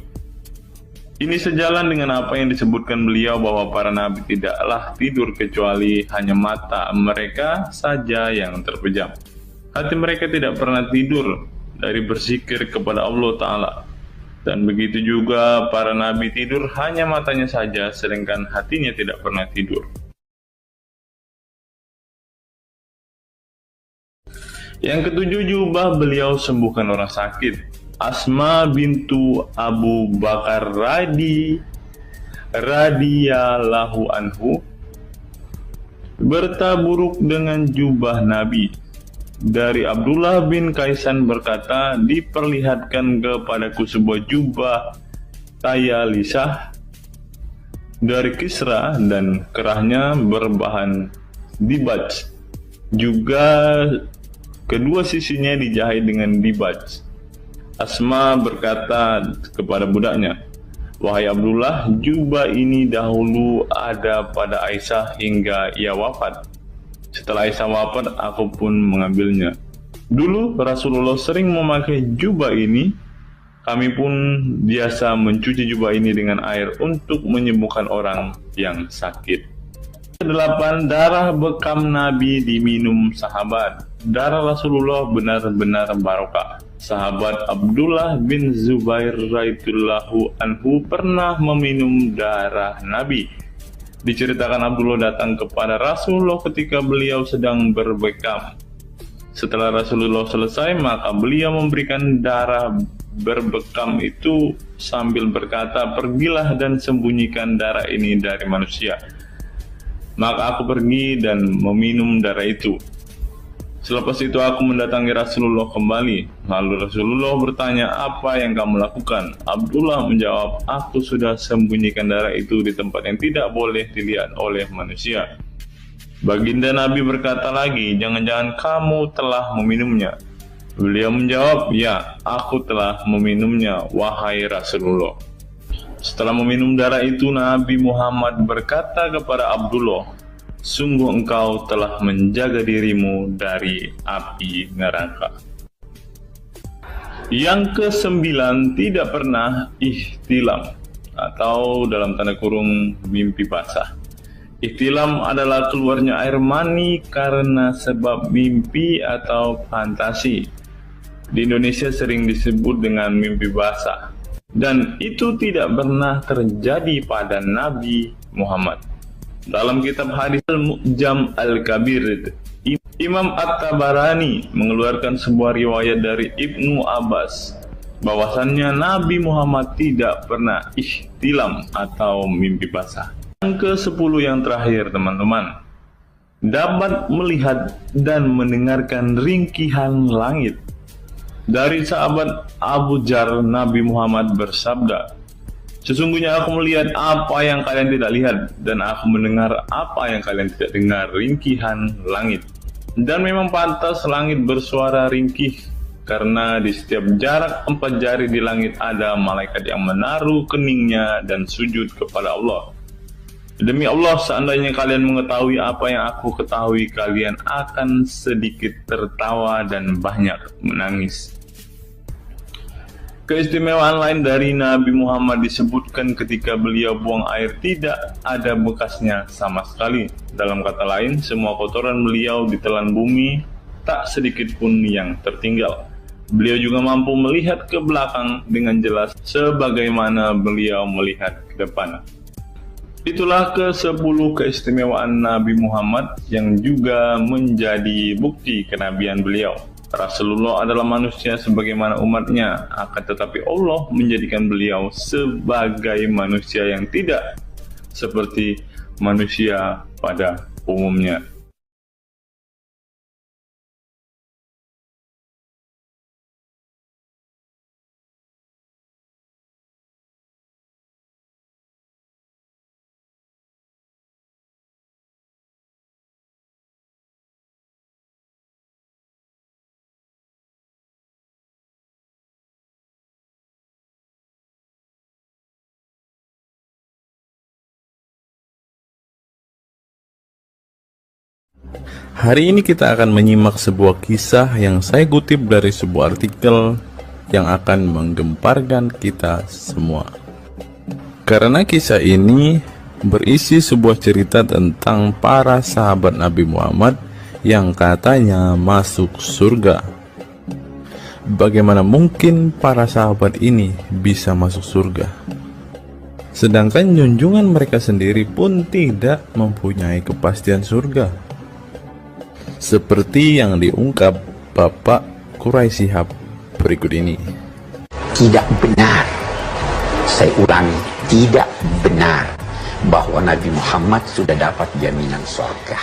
Ini sejalan dengan apa yang disebutkan beliau bahwa para nabi tidaklah tidur kecuali hanya mata mereka saja yang terpejam. Hati mereka tidak pernah tidur dari berzikir kepada Allah Ta'ala. Dan begitu juga para nabi tidur hanya matanya saja, sedangkan hatinya tidak pernah tidur. Yang ketujuh, jubah beliau sembuhkan orang sakit. Asma bintu Abu Bakar radhiyallahu anhu bertaburuk dengan jubah Nabi. Dari Abdullah bin Kaisan berkata, diperlihatkan kepadaku sebuah jubah tayalisah dari Kisra dan kerahnya berbahan dibaj. Juga kedua sisinya dijahit dengan dibaj. Asma berkata kepada budaknya, wahai Abdullah, jubah ini dahulu ada pada Aisyah hingga ia wafat. Setelah Aisyah wafat, aku pun mengambilnya. Dulu Rasulullah sering memakai jubah ini. Kami pun biasa mencuci jubah ini dengan air untuk menyembuhkan orang yang sakit. 8. Darah bekam Nabi diminum sahabat. Darah Rasulullah benar-benar barokah. Sahabat Abdullah bin Zubair radhiyallahu anhu pernah meminum darah Nabi. Diceritakan Abdullah datang kepada Rasulullah ketika beliau sedang berbekam. Setelah Rasulullah selesai, maka beliau memberikan darah berbekam itu sambil berkata, pergilah dan sembunyikan darah ini dari manusia. Maka aku pergi dan meminum darah itu. Selepas itu aku mendatangi Rasulullah kembali. Lalu Rasulullah bertanya, apa yang kamu lakukan? Abdullah menjawab, aku sudah sembunyikan darah itu di tempat yang tidak boleh dilihat oleh manusia. Baginda Nabi berkata lagi, jangan-jangan kamu telah meminumnya? Beliau menjawab, ya, aku telah meminumnya, wahai Rasulullah. Setelah meminum darah itu, Nabi Muhammad berkata kepada Abdullah, sungguh engkau telah menjaga dirimu dari api neraka. Yang ke-9, tidak pernah ihtilam atau dalam tanda kurung mimpi basah. Ihtilam adalah keluarnya air mani karena sebab mimpi atau fantasi. Di Indonesia sering disebut dengan mimpi basah. Dan itu tidak pernah terjadi pada Nabi Muhammad. Dalam kitab hadis Al-Mu'jam Al-Kabir, Imam At-Tabarani mengeluarkan sebuah riwayat dari Ibnu Abbas bahwasannya Nabi Muhammad tidak pernah ihtilam atau mimpi basah. Yang ke-10 yang terakhir, teman-teman, dapat melihat dan mendengarkan ringkihan langit. Dari sahabat Abu Dzar, Nabi Muhammad bersabda, Sesungguhnya aku melihat apa yang kalian tidak lihat, dan aku mendengar apa yang kalian tidak dengar, ringkihan langit. Dan memang pantas langit bersuara ringkih, karena di setiap jarak 4 jari di langit ada malaikat yang menaruh keningnya dan sujud kepada Allah. Demi Allah, seandainya kalian mengetahui apa yang aku ketahui, kalian akan sedikit tertawa dan banyak menangis. Keistimewaan lain dari Nabi Muhammad disebutkan ketika beliau buang air tidak ada bekasnya sama sekali. Dalam kata lain, semua kotoran beliau ditelan bumi, tak sedikit pun yang tertinggal. Beliau juga mampu melihat ke belakang dengan jelas sebagaimana beliau melihat ke depan. Itulah ke-10 keistimewaan Nabi Muhammad yang juga menjadi bukti kenabian beliau. Rasulullah adalah manusia sebagaimana umatnya, akan tetapi Allah menjadikan beliau sebagai manusia yang tidak seperti manusia pada umumnya. Hari ini kita akan menyimak sebuah kisah yang saya kutip dari sebuah artikel yang akan menggemparkan kita semua. Karena kisah ini berisi sebuah cerita tentang para sahabat Nabi Muhammad yang katanya masuk surga. Bagaimana mungkin para sahabat ini bisa masuk surga? Sedangkan junjungan mereka sendiri pun tidak mempunyai kepastian surga. Seperti yang diungkap Bapak Quraisy Shihab berikut ini. Tidak benar, saya ulangi, tidak benar bahwa Nabi Muhammad sudah dapat jaminan surga.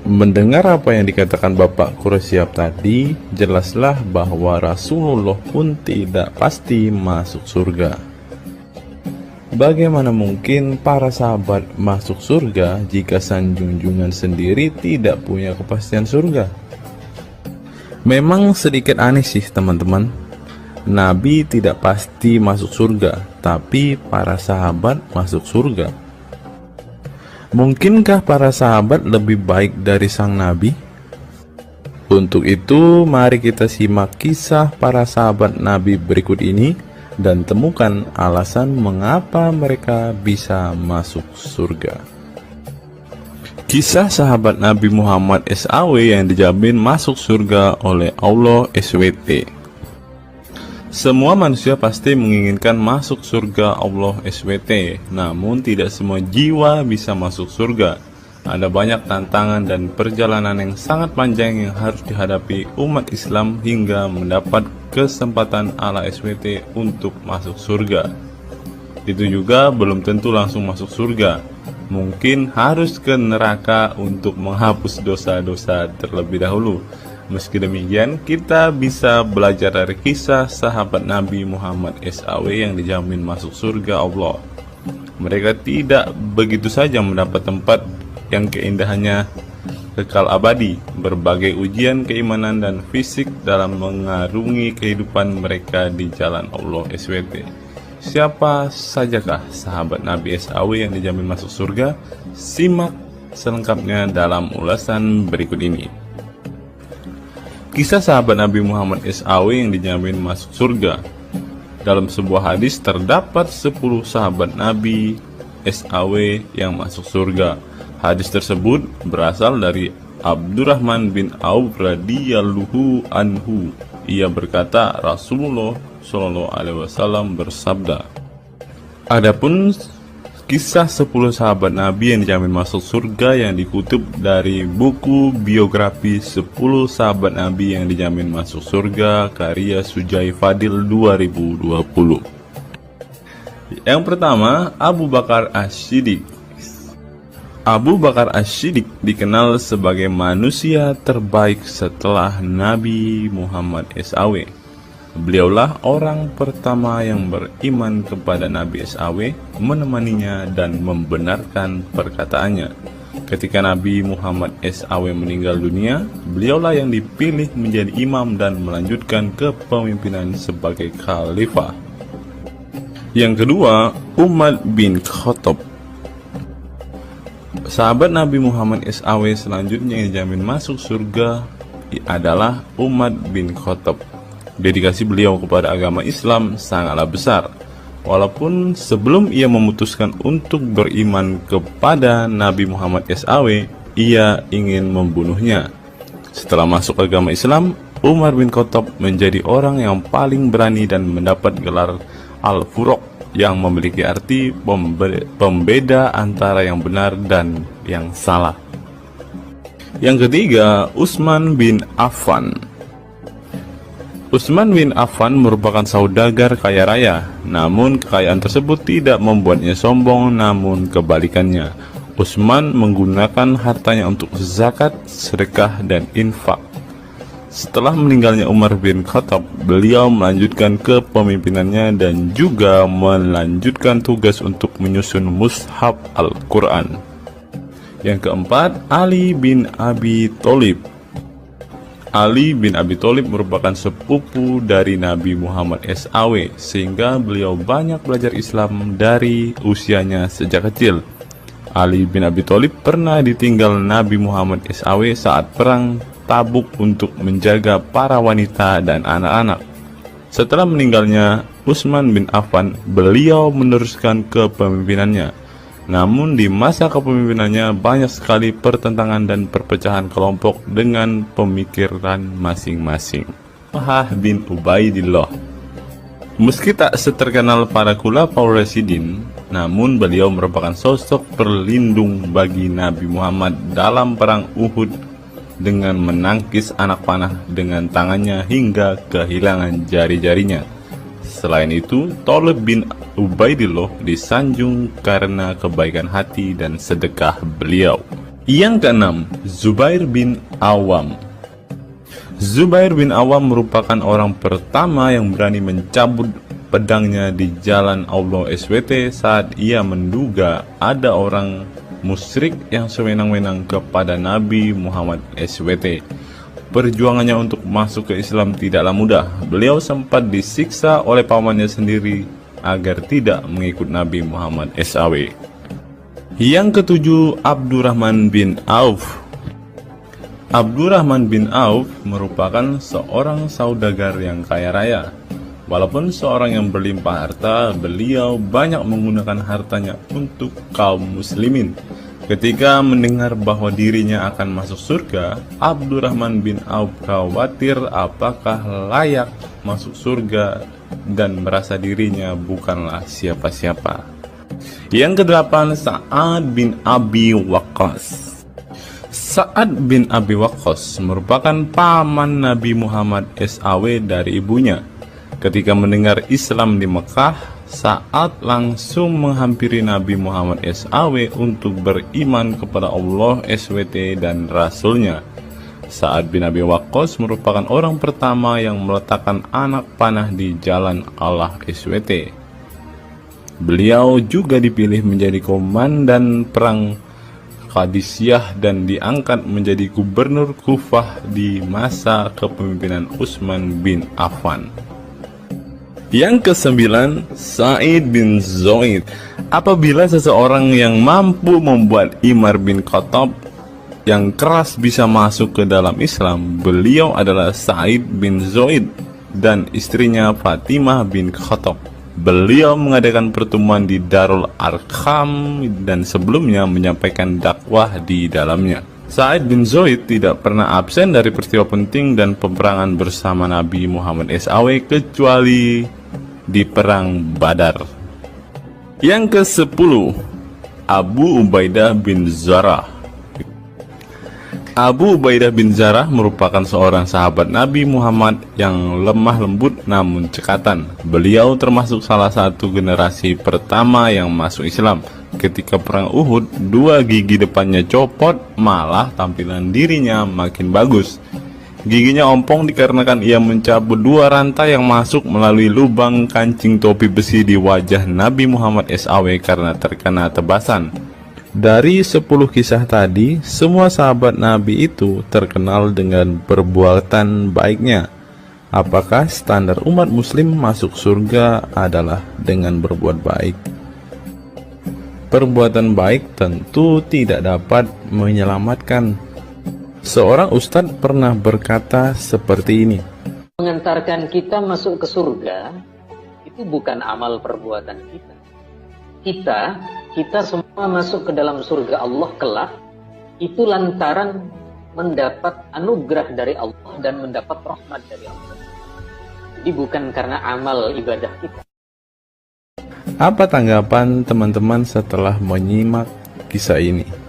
Mendengar apa yang dikatakan Bapak Quraisy Shihab tadi, jelaslah bahwa Rasulullah pun tidak pasti masuk surga. Bagaimana mungkin para sahabat masuk surga jika sang junjungan sendiri tidak punya kepastian surga? Memang sedikit aneh sih teman-teman. Nabi tidak pasti masuk surga, tapi para sahabat masuk surga. Mungkinkah para sahabat lebih baik dari sang Nabi? Untuk itu, mari kita simak kisah para sahabat Nabi berikut ini dan temukan alasan mengapa mereka bisa masuk surga. Kisah sahabat Nabi Muhammad SAW yang dijamin masuk surga oleh Allah SWT. Semua manusia pasti menginginkan masuk surga Allah SWT, namun tidak semua jiwa bisa masuk surga. Ada banyak tantangan dan perjalanan yang sangat panjang yang harus dihadapi umat Islam hingga mendapat kesempatan ala SWT untuk masuk surga. Itu juga belum tentu langsung masuk surga. Mungkin harus ke neraka untuk menghapus dosa-dosa terlebih dahulu. Meski demikian, kita bisa belajar dari kisah sahabat Nabi Muhammad SAW yang dijamin masuk surga Allah. Mereka tidak begitu saja mendapat tempat yang keindahannya kekal abadi. Berbagai ujian keimanan dan fisik dalam mengarungi kehidupan mereka di jalan Allah SWT. Siapa sajakah sahabat Nabi SAW yang dijamin masuk surga? Simak selengkapnya dalam ulasan berikut ini. Kisah sahabat Nabi Muhammad SAW yang dijamin masuk surga. Dalam sebuah hadis terdapat 10 sahabat Nabi SAW yang masuk surga. Hadis tersebut berasal dari Abdurrahman bin Auf radhiyallahu anhu. Ia berkata, Rasulullah SAW bersabda. Adapun kisah 10 sahabat Nabi yang dijamin masuk surga yang dikutip dari buku biografi 10 sahabat Nabi yang dijamin masuk surga karya Sujai Fadil 2020. Yang pertama, Abu Bakar As-Siddiq. Abu Bakar As-Siddiq dikenal sebagai manusia terbaik setelah Nabi Muhammad SAW. Beliaulah orang pertama yang beriman kepada Nabi SAW, menemaninya dan membenarkan perkataannya. Ketika Nabi Muhammad SAW meninggal dunia, beliaulah yang dipilih menjadi imam dan melanjutkan kepemimpinan sebagai khalifah. Yang kedua, Umar bin Khattab. Sahabat Nabi Muhammad SAW selanjutnya yang dijamin masuk surga adalah Umar bin Khattab. Dedikasi beliau kepada agama Islam sangatlah besar. Walaupun sebelum ia memutuskan untuk beriman kepada Nabi Muhammad SAW, ia ingin membunuhnya. Setelah masuk agama Islam, Umar bin Khattab menjadi orang yang paling berani dan mendapat gelar Al-Furuq, yang memiliki arti pembeda antara yang benar dan yang salah. Yang ketiga, Utsman bin Affan. Utsman bin Affan merupakan saudagar kaya raya, namun kekayaan tersebut tidak membuatnya sombong, namun kebalikannya. Utsman menggunakan hartanya untuk zakat, sedekah, dan infak. Setelah meninggalnya Umar bin Khattab, beliau melanjutkan kepemimpinannya dan juga melanjutkan tugas untuk menyusun mushaf Al-Quran. Yang keempat, Ali bin Abi Thalib. Ali bin Abi Thalib merupakan sepupu dari Nabi Muhammad SAW, sehingga beliau banyak belajar Islam dari usianya sejak kecil. Ali bin Abi Thalib pernah ditinggal Nabi Muhammad SAW saat perang Tabuk untuk menjaga para wanita dan anak-anak. Setelah meninggalnya Utsman bin Affan, beliau meneruskan kepemimpinannya. Namun di masa kepemimpinannya banyak sekali pertentangan dan perpecahan kelompok dengan pemikiran masing-masing. Talhah bin Ubaidillah. Meski tak seterkenal para khulafaur rasyidin, namun beliau merupakan sosok perlindung bagi Nabi Muhammad dalam perang Uhud dengan menangkis anak panah dengan tangannya hingga kehilangan jari-jarinya. Selain itu, Talib bin Ubaidillah disanjung karena kebaikan hati dan sedekah beliau. Yang keenam, Zubair bin Awam. Zubair bin Awam merupakan orang pertama yang berani mencabut pedangnya di jalan Allah SWT saat ia menduga ada orang musyrik yang sewenang-wenang kepada Nabi Muhammad SWT. Perjuangannya untuk masuk ke Islam tidaklah mudah. Beliau sempat disiksa oleh pamannya sendiri agar tidak mengikut Nabi Muhammad SAW. Yang ketujuh, Abdurrahman bin Auf. Abdurrahman bin Auf merupakan seorang saudagar yang kaya raya. Walaupun seorang yang berlimpah harta, beliau banyak menggunakan hartanya untuk kaum muslimin. Ketika mendengar bahwa dirinya akan masuk surga, Abdurrahman bin Auf khawatir apakah layak masuk surga dan merasa dirinya bukanlah siapa-siapa. Yang kedelapan, Sa'ad bin Abi Waqqas. Sa'ad bin Abi Waqqas merupakan paman Nabi Muhammad SAW dari ibunya. Ketika mendengar Islam di Mekah, Sa'ad langsung menghampiri Nabi Muhammad SAW untuk beriman kepada Allah SWT dan Rasulnya. Sa'ad bin Abi Waqqas merupakan orang pertama yang meletakkan anak panah di jalan Allah SWT. Beliau juga dipilih menjadi komandan perang Qadisiyah dan diangkat menjadi gubernur Kufah di masa kepemimpinan Utsman bin Affan. Yang kesembilan, Sa'id bin Zaid. Apabila seseorang yang mampu membuat Umar bin Khattab yang keras bisa masuk ke dalam Islam, beliau adalah Sa'id bin Zaid dan istrinya Fatimah bin Khattab. Beliau mengadakan pertemuan di Darul Arqam dan sebelumnya menyampaikan dakwah di dalamnya. Sa'id bin Zaid tidak pernah absen dari peristiwa penting dan peperangan bersama Nabi Muhammad SAW kecuali di perang Badar. Yang ke-10, Abu Ubaidah bin Jarrah. Abu Ubaidah bin Jarrah merupakan seorang sahabat Nabi Muhammad yang lemah lembut namun cekatan. Beliau termasuk salah satu generasi pertama yang masuk Islam. Ketika perang Uhud, dua gigi depannya copot, malah tampilan dirinya makin bagus. Giginya ompong dikarenakan ia mencabut 2 rantai yang masuk melalui lubang kancing topi besi di wajah Nabi Muhammad SAW karena terkena tebasan. Dari 10 kisah tadi, semua sahabat Nabi itu terkenal dengan perbuatan baiknya. Apakah standar umat muslim masuk surga adalah dengan berbuat baik? Perbuatan baik tentu tidak dapat menyelamatkan. Seorang ustadz pernah berkata seperti ini. Mengantarkan kita masuk ke surga itu bukan amal perbuatan kita. Kita semua masuk ke dalam surga Allah kelak itu lantaran mendapat anugerah dari Allah dan mendapat rahmat dari Allah. Jadi bukan karena amal ibadah kita. Apa tanggapan teman-teman setelah menyimak kisah ini?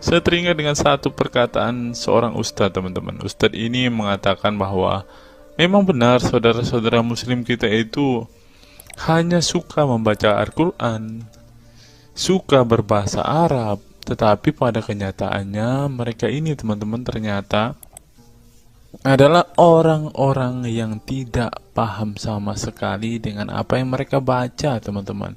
Saya teringat dengan satu perkataan seorang ustadz, teman-teman. Ustadz ini mengatakan bahwa memang benar saudara-saudara muslim kita itu hanya suka membaca Al-Quran, suka berbahasa Arab, tetapi pada kenyataannya mereka ini, teman-teman, ternyata adalah orang-orang yang tidak paham sama sekali dengan apa yang mereka baca, teman-teman.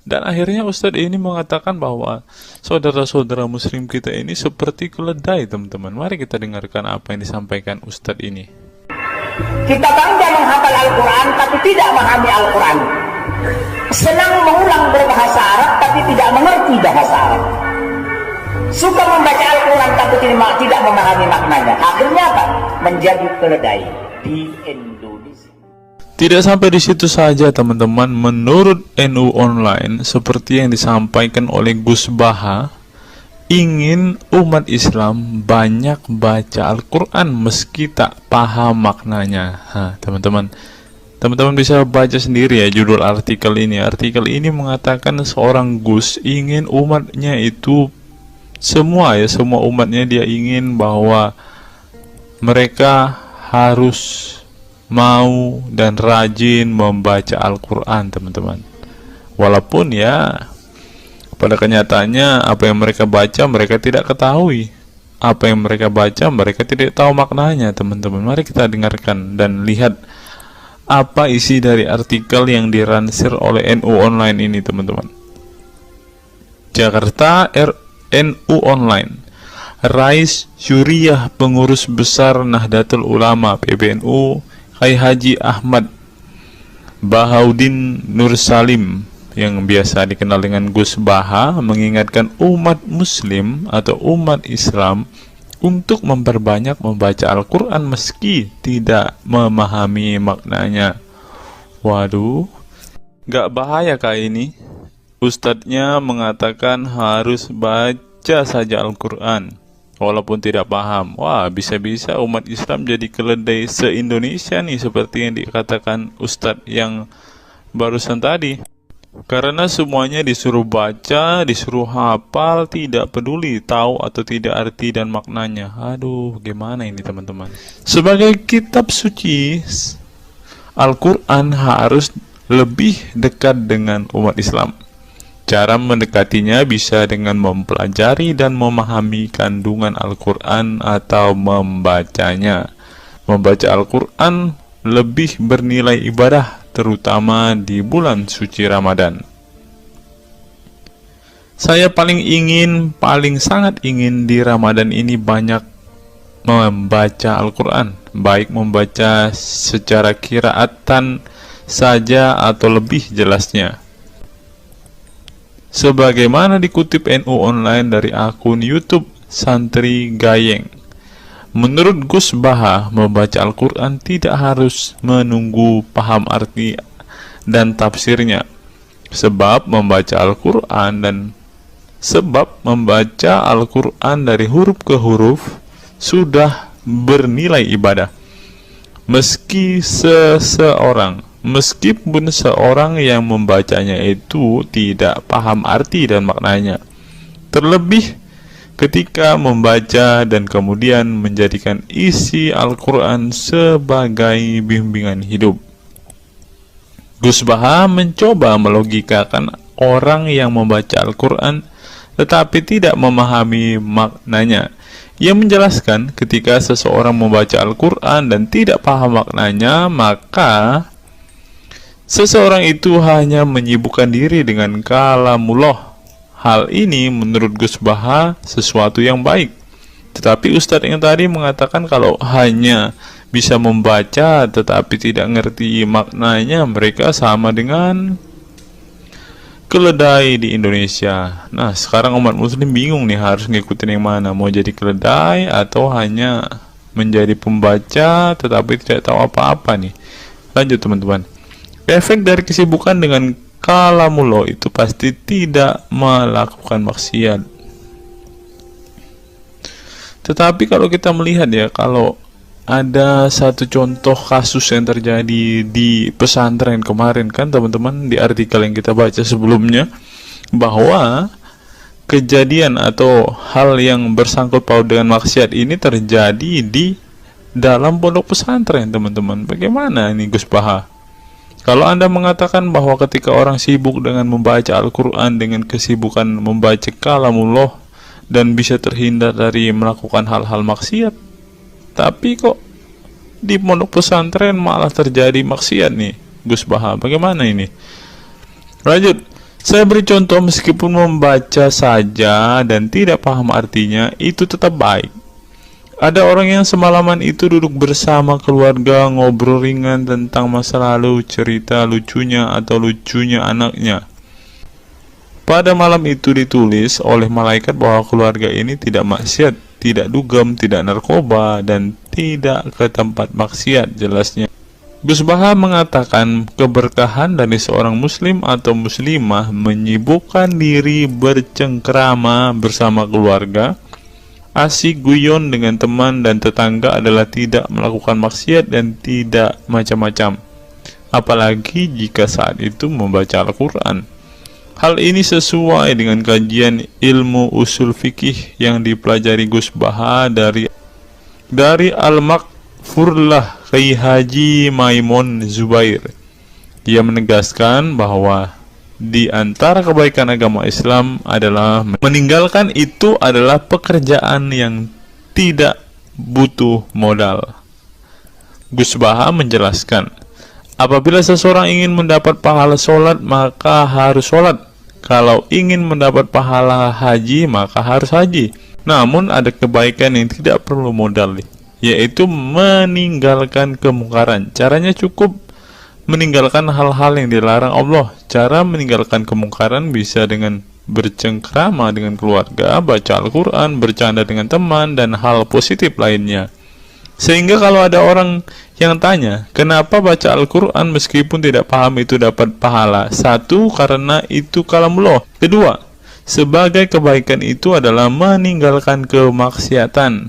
Dan akhirnya Ustadz ini mengatakan bahwa saudara-saudara muslim kita ini seperti keledai, teman-teman. Mari kita dengarkan apa yang disampaikan Ustadz ini. Kita bangga menghafal Al-Quran tapi tidak memahami Al-Quran. Senang mengulang berbahasa Arab tapi tidak mengerti bahasa Arab. Suka membaca Al-Quran tapi tidak memahami maknanya. Akhirnya apa? Menjadi keledai di Indonesia. Tidak sampai di situ saja, teman-teman. Menurut NU Online, seperti yang disampaikan oleh Gus Baha, ingin umat Islam banyak baca Al-Quran meski tak paham maknanya. Teman-teman bisa baca sendiri ya judul artikel ini. Artikel ini mengatakan seorang Gus ingin umatnya itu semua umatnya dia ingin bahwa mereka harus mau dan rajin membaca Al-Quran, teman-teman. Walaupun ya pada kenyataannya apa yang mereka baca mereka tidak ketahui. Apa yang mereka baca mereka tidak tahu maknanya, teman-teman. Mari kita dengarkan dan lihat apa isi dari artikel yang diransir oleh NU Online ini, teman-teman. Jakarta, NU Online. Rais Syuriah Pengurus Besar Nahdlatul Ulama PBNU Kiai Haji Ahmad Bahaudin Nur Salim yang biasa dikenal dengan Gus Baha mengingatkan umat muslim atau umat Islam untuk memperbanyak membaca Al-Quran meski tidak memahami maknanya. Waduh, gak bahaya kah ini? Ustadznya mengatakan harus baca saja Al-Quran walaupun tidak paham. Wah, bisa-bisa umat Islam jadi keledai se-Indonesia nih, seperti yang dikatakan Ustadz yang barusan tadi. Karena semuanya disuruh baca, disuruh hafal, tidak peduli tahu atau tidak arti dan maknanya. Aduh, gimana ini, teman-teman? Sebagai kitab suci, Al-Quran harus lebih dekat dengan umat Islam. Cara mendekatinya bisa dengan mempelajari dan memahami kandungan Al-Quran atau membacanya. Membaca Al-Quran lebih bernilai ibadah, terutama di bulan suci Ramadan. Saya paling sangat ingin di Ramadan ini banyak membaca Al-Quran, baik membaca secara qiraatan saja atau lebih jelasnya. Sebagaimana dikutip NU Online dari akun YouTube Santri Gayeng, Menurut Gus Baha, membaca Al-Quran tidak harus menunggu paham arti dan tafsirnya. Sebab membaca Al-Quran dari huruf ke huruf sudah bernilai ibadah. Meskipun seorang yang membacanya itu tidak paham arti dan maknanya. Terlebih ketika membaca dan kemudian menjadikan isi Al-Quran sebagai bimbingan hidup. Gus Baha mencoba melogikakan orang yang membaca Al-Quran tetapi tidak memahami maknanya. Ia menjelaskan ketika seseorang membaca Al-Quran dan tidak paham maknanya, maka seseorang itu hanya menyibukkan diri dengan kalamullah. Hal ini menurut Gus Baha sesuatu yang baik. Tetapi Ustadz yang tadi mengatakan kalau hanya bisa membaca tetapi tidak ngerti maknanya, mereka sama dengan keledai di Indonesia. Nah, sekarang umat muslim bingung nih harus ngikutin yang mana, mau jadi keledai atau hanya menjadi pembaca tetapi tidak tahu apa-apa nih. Lanjut teman-teman. Efek dari kesibukan dengan kalamullah itu pasti tidak melakukan maksiat. Tetapi kalau kita melihat ya, kalau ada satu contoh kasus yang terjadi di pesantren kemarin kan teman-teman, di artikel yang kita baca sebelumnya, bahwa kejadian atau hal yang bersangkut paut dengan maksiat ini terjadi di dalam pondok pesantren teman-teman. Bagaimana ini Gus Baha? Kalau Anda mengatakan bahwa ketika orang sibuk dengan membaca Al-Quran dengan kesibukan membaca kalamullah dan bisa terhindar dari melakukan hal-hal maksiat, tapi kok di pondok pesantren malah terjadi maksiat nih Gus Baha, bagaimana ini? Lanjut, saya beri contoh, meskipun membaca saja dan tidak paham artinya itu tetap baik. Ada orang yang semalaman itu duduk bersama keluarga, ngobrol ringan tentang masa lalu, cerita lucunya atau lucunya anaknya. Pada malam itu ditulis oleh malaikat bahwa keluarga ini tidak maksiat, tidak dugem, tidak narkoba, dan tidak ke tempat maksiat, jelasnya. Gus Baha mengatakan keberkahan dari seorang muslim atau muslimah menyibukkan diri bercengkrama bersama keluarga, asik guyon dengan teman dan tetangga adalah tidak melakukan maksiat dan tidak macam-macam, apalagi jika saat itu membaca Al-Quran. Hal ini sesuai dengan kajian ilmu usul fikih yang dipelajari Gus Baha dari Al-Makfurlah Kiai Haji Maimun Zubair. Ia menegaskan bahwa di antara kebaikan agama Islam adalah meninggalkan itu adalah pekerjaan yang tidak butuh modal. Gus Baha menjelaskan, apabila seseorang ingin mendapat pahala sholat, maka harus sholat. Kalau ingin mendapat pahala haji, maka harus haji. Namun ada kebaikan yang tidak perlu modal, yaitu meninggalkan kemungkaran. Caranya cukup meninggalkan hal-hal yang dilarang Allah. Cara meninggalkan kemungkaran bisa dengan bercengkrama dengan keluarga, baca Al-Quran, bercanda dengan teman, dan hal positif lainnya. Sehingga kalau ada orang yang tanya, kenapa baca Al-Quran meskipun tidak paham itu dapat pahala? Satu, karena itu kalamullah. Kedua, sebagai kebaikan itu adalah meninggalkan kemaksiatan.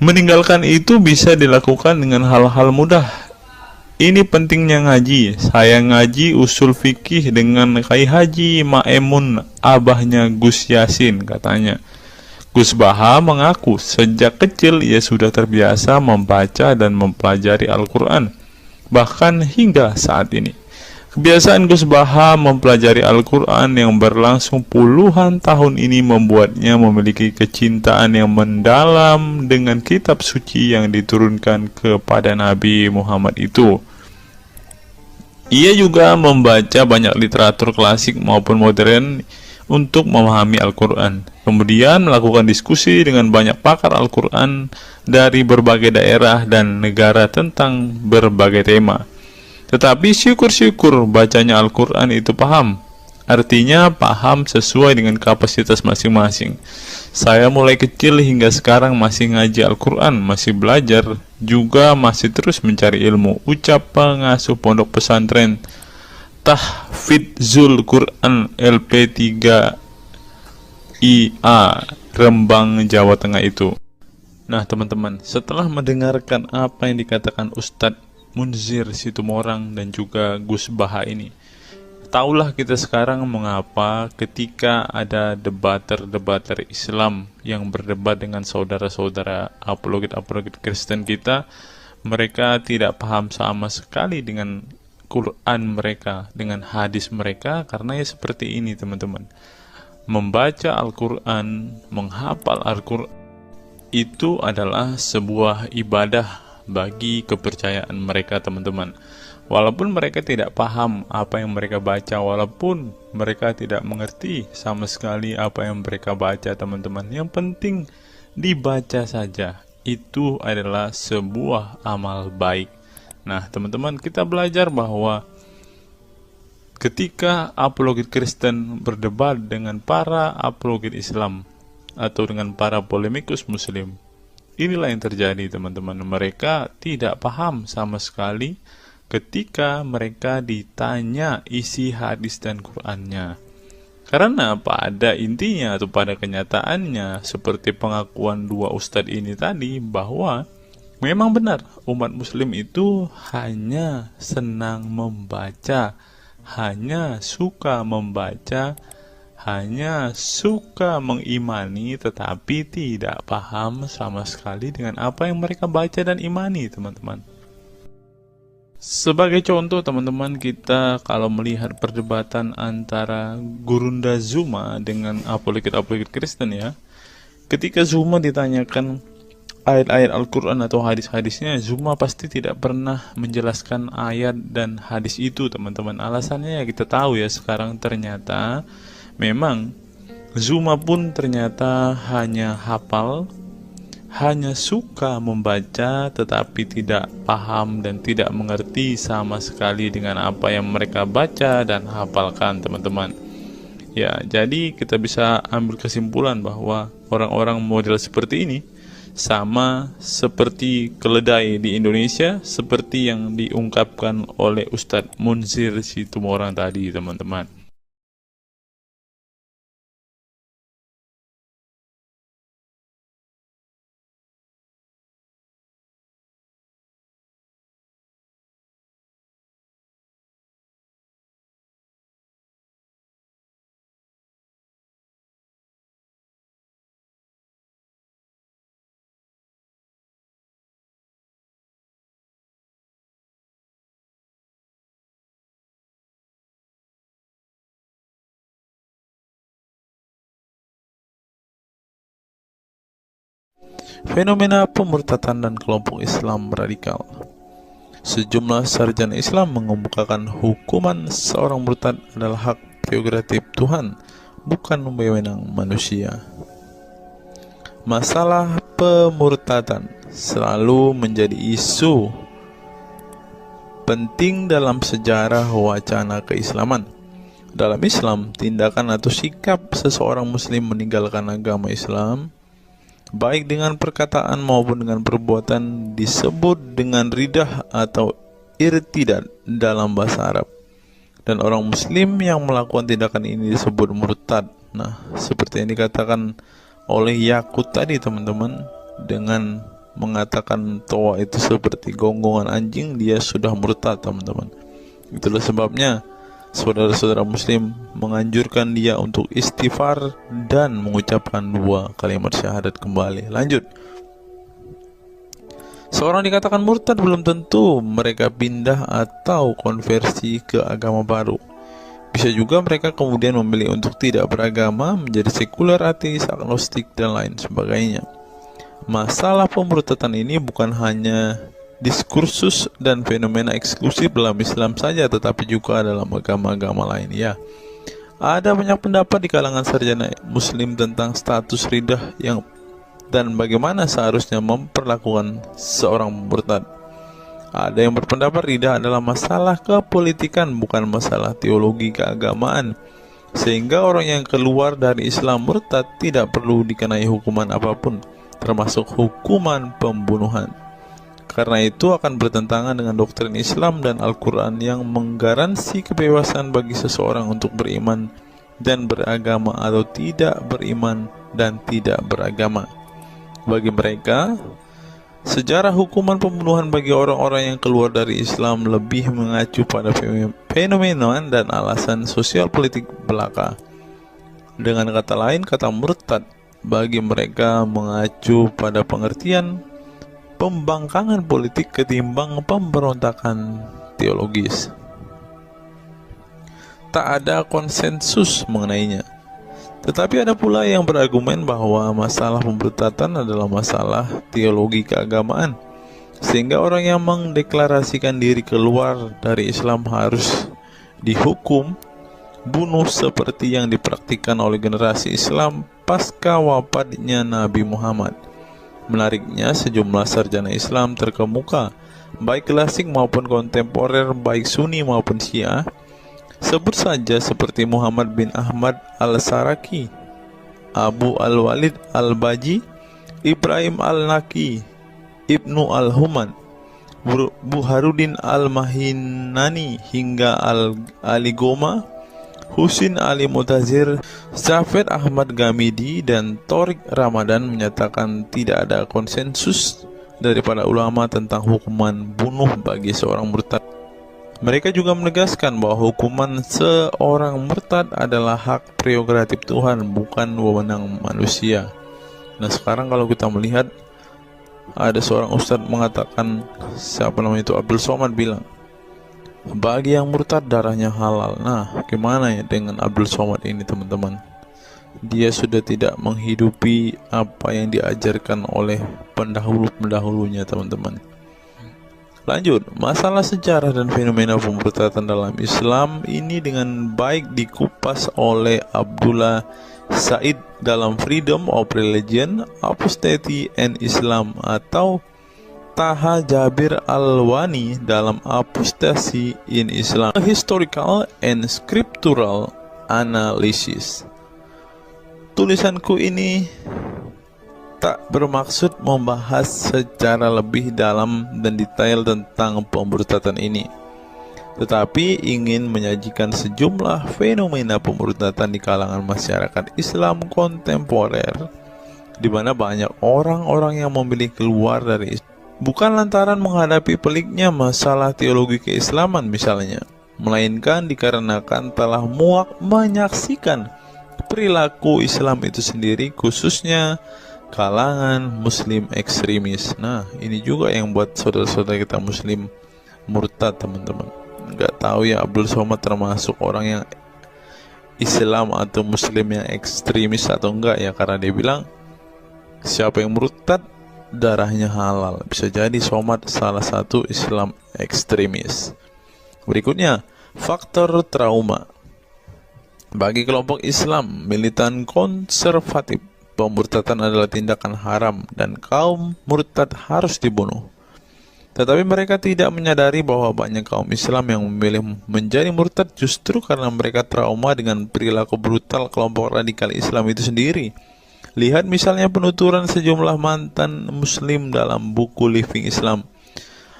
Meninggalkan itu bisa dilakukan dengan hal-hal mudah. Ini pentingnya ngaji. Saya ngaji usul fikih dengan Kiai Haji Maimun, abahnya Gus Yasin, katanya. Gus Baha mengaku sejak kecil ia sudah terbiasa membaca dan mempelajari Al-Quran, bahkan hingga saat ini. Kebiasaan Gus Baha mempelajari Al-Quran yang berlangsung puluhan tahun ini membuatnya memiliki kecintaan yang mendalam dengan kitab suci yang diturunkan kepada Nabi Muhammad itu. Ia juga membaca banyak literatur klasik maupun modern untuk memahami Al-Quran. Kemudian melakukan diskusi dengan banyak pakar Al-Quran dari berbagai daerah dan negara tentang berbagai tema. Tetapi syukur-syukur bacanya Al-Quran itu paham. Artinya paham sesuai dengan kapasitas masing-masing. Saya mulai kecil hingga sekarang masih ngaji Al-Quran, masih belajar, juga masih terus mencari ilmu. Ucap pengasuh pondok pesantren Tahfidzul Quran LP3 IA Rembang, Jawa Tengah itu. Nah teman-teman, setelah mendengarkan apa yang dikatakan Ustadz Munzir Situmorang dan juga Gus Baha ini, taulah kita sekarang mengapa ketika ada debater Islam yang berdebat dengan saudara-saudara apologet Kristen kita, mereka tidak paham sama sekali dengan Quran mereka, dengan hadis mereka, karena ya seperti ini teman-teman. Membaca Al-Quran, menghafal Al-Quran itu adalah sebuah ibadah bagi kepercayaan mereka teman-teman. Walaupun mereka tidak paham apa yang mereka baca, walaupun mereka tidak mengerti sama sekali apa yang mereka baca teman-teman, yang penting dibaca saja, itu adalah sebuah amal baik. Nah teman-teman, kita belajar bahwa ketika apologet Kristen berdebat dengan para apologet Islam atau dengan para polemikus Muslim, inilah yang terjadi teman-teman. Mereka tidak paham sama sekali ketika mereka ditanya isi hadis dan Qur'annya. Karena pada intinya atau pada kenyataannya, seperti pengakuan dua ustadz ini tadi, bahwa memang benar umat muslim itu hanya senang membaca, hanya suka membaca, hanya suka mengimani, tetapi tidak paham sama sekali dengan apa yang mereka baca dan imani teman-teman. Sebagai contoh teman-teman, kita kalau melihat perdebatan antara Gurunda Zuma dengan apologet Kristen ya, ketika Zuma ditanyakan ayat-ayat Al-Quran atau hadis-hadisnya, Zuma pasti tidak pernah menjelaskan ayat dan hadis itu teman-teman. Alasannya ya kita tahu ya, sekarang ternyata memang Zuma pun ternyata hanya hafal, hanya suka membaca, tetapi tidak paham dan tidak mengerti sama sekali dengan apa yang mereka baca dan hafalkan teman-teman. Ya, jadi kita bisa ambil kesimpulan bahwa orang-orang model seperti ini sama seperti keledai di Indonesia, seperti yang diungkapkan oleh Ustadz Munzir Situmorang tadi teman-teman. Fenomena pemurtadan dan kelompok Islam radikal. Sejumlah sarjana Islam mengemukakan hukuman seorang murtad adalah hak prerogatif Tuhan, bukan wewenang manusia. Masalah pemurtadan selalu menjadi isu penting dalam sejarah wacana keislaman. Dalam Islam, tindakan atau sikap seseorang muslim meninggalkan agama Islam, baik dengan perkataan maupun dengan perbuatan, disebut dengan ridah atau irtidad dalam bahasa Arab. Dan orang muslim yang melakukan tindakan ini disebut murtad. Nah, seperti yang dikatakan oleh Yakut tadi teman-teman, dengan mengatakan toa itu seperti gonggongan anjing, dia sudah murtad teman-teman. Itulah sebabnya saudara-saudara muslim menganjurkan dia untuk istighfar dan mengucapkan 2 kalimat syahadat kembali. Lanjut. Seorang dikatakan murtad belum tentu mereka pindah atau konversi ke agama baru. Bisa juga mereka kemudian memilih untuk tidak beragama, menjadi sekuler, ateis, agnostik, dan lain sebagainya. Masalah pemurtadan ini bukan hanya diskursus dan fenomena eksklusif dalam Islam saja, tetapi juga dalam agama-agama lain ya. Ada banyak pendapat di kalangan sarjana muslim tentang status ridah yang dan bagaimana seharusnya memperlakukan seorang murtad. Ada yang berpendapat ridah adalah masalah kepolitikan, bukan masalah teologi keagamaan. sehingga orang yang keluar dari Islam murtad tidak perlu dikenai hukuman apapun, termasuk hukuman pembunuhan. Karena itu akan bertentangan dengan doktrin Islam dan Al-Quran yang menggaransi kebebasan bagi seseorang untuk beriman dan beragama atau tidak beriman dan tidak beragama. Bagi mereka, sejarah hukuman pembunuhan bagi orang-orang yang keluar dari Islam lebih mengacu pada fenomena dan alasan sosial politik belaka. Dengan kata lain, kata murtad bagi mereka mengacu pada pengertian pembangkangan politik ketimbang pemberontakan teologis. Tak ada konsensus mengenainya. Tetapi ada pula yang berargumen bahwa masalah pemurtadan adalah masalah teologi keagamaan, sehingga orang yang mendeklarasikan diri keluar dari Islam harus dihukum bunuh seperti yang dipraktikkan oleh generasi Islam pasca wafatnya Nabi Muhammad. Menariknya, sejumlah sarjana Islam terkemuka, baik klasik maupun kontemporer, baik Sunni maupun Syiah, sebut saja seperti Muhammad bin Ahmad al-Saraki, Abu al-Walid al-Baji, Ibrahim al-Naqi, Ibnu al-Human, Buharuddin al-Mahinani hingga Ali Goma, Husin Ali Mutazir, Zafed Ahmad Gamidi, dan Torik Ramadan menyatakan tidak ada konsensus dari para ulama tentang hukuman bunuh bagi seorang murtad. Mereka juga menegaskan bahwa hukuman seorang murtad adalah hak prerogatif Tuhan, bukan wewenang manusia. Nah, sekarang kalau kita melihat, ada seorang ustadz mengatakan, siapa namanya itu, Abdul Somad bilang, bagi yang murtad darahnya halal. Nah, gimana ya dengan Abdul Somad ini, teman-teman? Dia sudah tidak menghidupi apa yang diajarkan oleh pendahulu-pendahulunya, teman-teman. Lanjut, masalah sejarah dan fenomena pemurtadan dalam Islam ini dengan baik dikupas oleh Abdullah Said dalam Freedom of Religion, Apostasy and Islam, atau Taha Jabir Al-Wani dalam Apostasy in Islam, A Historical and Scriptural Analysis. Tulisanku ini tak bermaksud membahas secara lebih dalam dan detail tentang pemurtadan ini, tetapi ingin menyajikan sejumlah fenomena pemurtadan di kalangan masyarakat Islam kontemporer, di mana banyak orang-orang yang memilih keluar dari Islam bukan lantaran menghadapi peliknya masalah teologi keislaman misalnya, melainkan dikarenakan telah muak menyaksikan perilaku Islam itu sendiri, khususnya kalangan muslim ekstremis. Nah, ini juga yang buat saudara-saudara kita muslim murtad, teman-teman. Nggak tahu ya Abdul Somad termasuk orang yang Islam atau muslim yang ekstremis atau enggak ya, karena dia bilang siapa yang murtad darahnya halal. Bisa jadi Somad salah satu Islam ekstremis. Berikutnya, faktor trauma. Bagi kelompok Islam militan konservatif, pemurtadan adalah tindakan haram dan kaum murtad harus dibunuh. Tetapi mereka tidak menyadari bahwa banyak kaum Islam yang memilih menjadi murtad justru karena mereka trauma dengan perilaku brutal kelompok radikal Islam itu sendiri. Lihat misalnya penuturan sejumlah mantan muslim dalam buku Living Islam,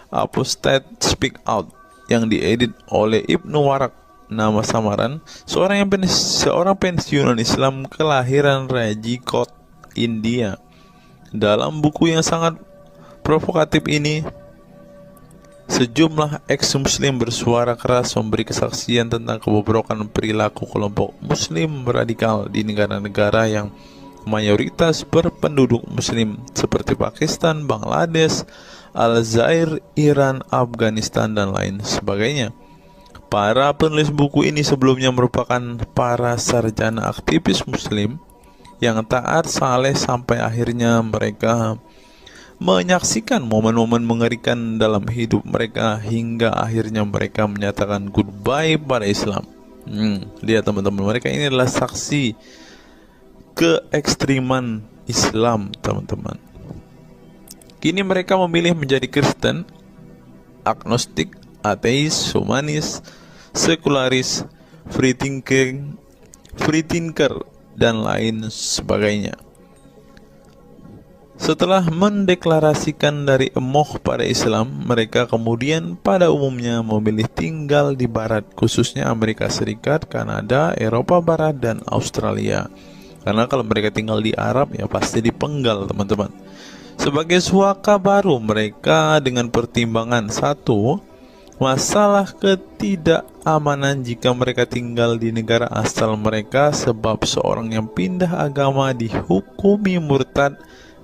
Apostate Speak Out, yang diedit oleh Ibnu Warak, nama samaran, seorang pensiunan Islam kelahiran Rajkot, India. Dalam buku yang sangat provokatif ini, sejumlah ex-muslim bersuara keras memberi kesaksian tentang kebobrokan perilaku kelompok muslim radikal di negara-negara yang mayoritas berpenduduk muslim seperti Pakistan, Bangladesh, Aljazair, Iran, Afghanistan, dan lain sebagainya. Para penulis buku ini sebelumnya merupakan para sarjana aktivis muslim yang taat saleh sampai akhirnya mereka menyaksikan momen-momen mengerikan dalam hidup mereka hingga akhirnya mereka menyatakan goodbye pada Islam. Lihat teman-teman, mereka ini adalah saksi keekstriman Islam, teman-teman. Kini mereka memilih menjadi Kristen, agnostik, ateis, humanis, sekularis, free thinking, free thinker, dan lain sebagainya. Setelah mendeklarasikan dari emoh pada Islam, mereka kemudian pada umumnya memilih tinggal di Barat, khususnya Amerika Serikat, Kanada, Eropa Barat, dan Australia. Karena kalau mereka tinggal di Arab ya pasti dipenggal, teman-teman. Sebagai suaka baru mereka dengan pertimbangan satu, masalah ketidakamanan jika mereka tinggal di negara asal mereka, sebab seorang yang pindah agama dihukumi murtad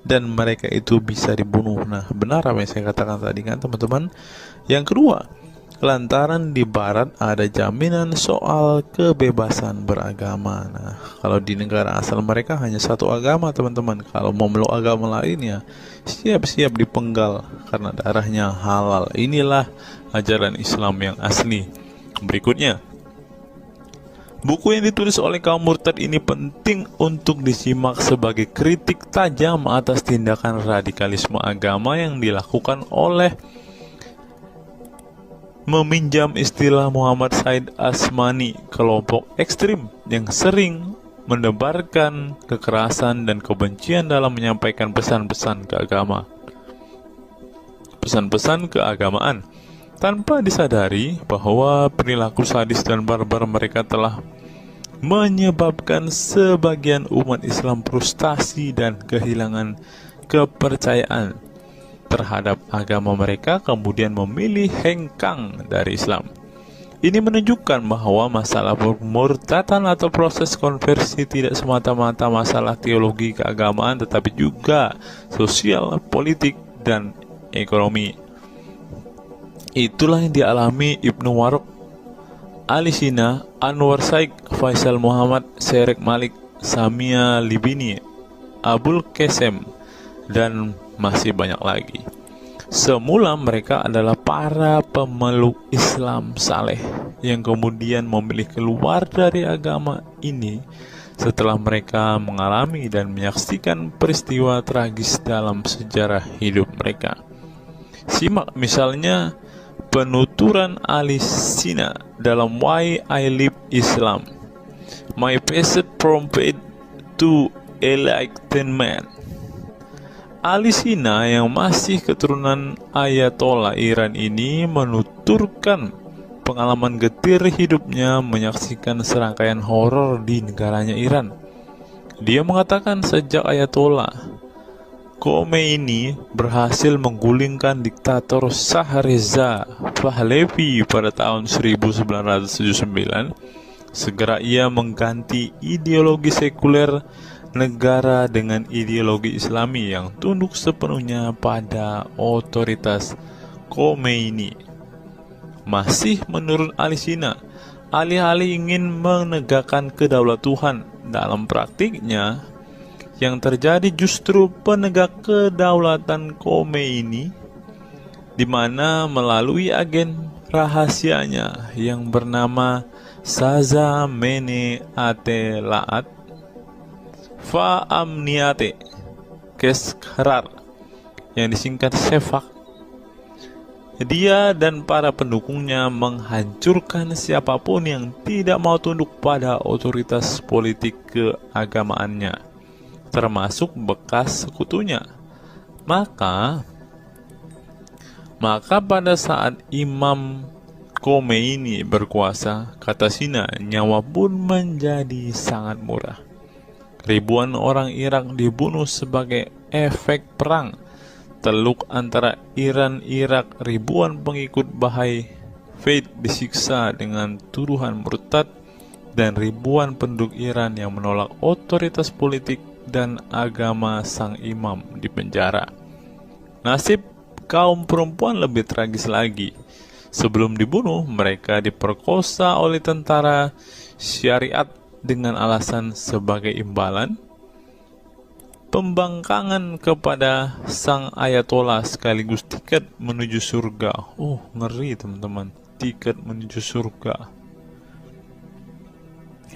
dan mereka itu bisa dibunuh. Nah, benar apa yang saya katakan tadi kan, teman-teman. Yang kedua, lantaran di Barat ada jaminan soal kebebasan beragama. Nah, kalau di negara asal mereka hanya satu agama, teman-teman. Kalau mau meluk agama lainnya, siap-siap dipenggal karena darahnya halal. Inilah ajaran Islam yang asli. Berikutnya, buku yang ditulis oleh kaum murtad ini penting untuk disimak sebagai kritik tajam atas tindakan radikalisme agama yang dilakukan oleh, meminjam istilah Muhammad Said Asmani, kelompok ekstrim yang sering menebarkan kekerasan dan kebencian dalam menyampaikan pesan-pesan keagamaan, tanpa disadari bahwa perilaku sadis dan barbar mereka telah menyebabkan sebagian umat Islam frustasi dan kehilangan kepercayaan terhadap agama mereka, kemudian memilih hengkang dari Islam. Ini menunjukkan bahwa masalah pemurtadan atau proses konversi tidak semata-mata masalah teologi keagamaan, tetapi juga sosial, politik, dan ekonomi. Itulah yang dialami Ibnu Warok, Ali Sina, Anwar Saik, Faisal Muhammad, Syarek Malik, Samia Libini, Abul Qasem, dan masih banyak lagi. Semula mereka adalah para pemeluk Islam saleh yang kemudian memilih keluar dari agama ini setelah mereka mengalami dan menyaksikan peristiwa tragis dalam sejarah hidup mereka. Simak misalnya penuturan Ali Sina dalam Why I Live Islam, My Passage from Faith to Enlightenment. Ali Sina yang masih keturunan Ayatollah Iran ini menuturkan pengalaman getir hidupnya menyaksikan serangkaian horor di negaranya Iran. Dia mengatakan sejak Ayatollah Khomeini berhasil menggulingkan diktator Shah Reza Pahlavi pada tahun 1979, segera ia mengganti ideologi sekuler negara dengan ideologi Islami yang tunduk sepenuhnya pada otoritas Khomeini. Masih menurut Ali Sina, alih-alih ingin menegakkan kedaulat Tuhan, dalam praktiknya yang terjadi justru penegak kedaulatan Khomeini, di mana melalui agen rahasianya yang bernama Saza Mene Ate Laat Fa Amniate Keskharar, yang disingkat Shefak, dia dan para pendukungnya menghancurkan siapapun yang tidak mau tunduk pada otoritas politik keagamaannya, termasuk bekas sekutunya. Maka pada saat Imam Khomeini berkuasa, kata Sina, nyawa pun menjadi sangat murah. Ribuan orang Irak dibunuh sebagai efek perang teluk antara Iran-Irak. Ribuan pengikut Bahai Faith disiksa dengan tuduhan murtad, dan ribuan penduduk Iran yang menolak otoritas politik dan agama sang imam dipenjara. Nasib kaum perempuan lebih tragis lagi. Sebelum dibunuh, mereka diperkosa oleh tentara syariat dengan alasan sebagai imbalan pembangkangan kepada sang Ayatollah sekaligus tiket menuju surga. Oh, ngeri teman-teman, tiket menuju surga.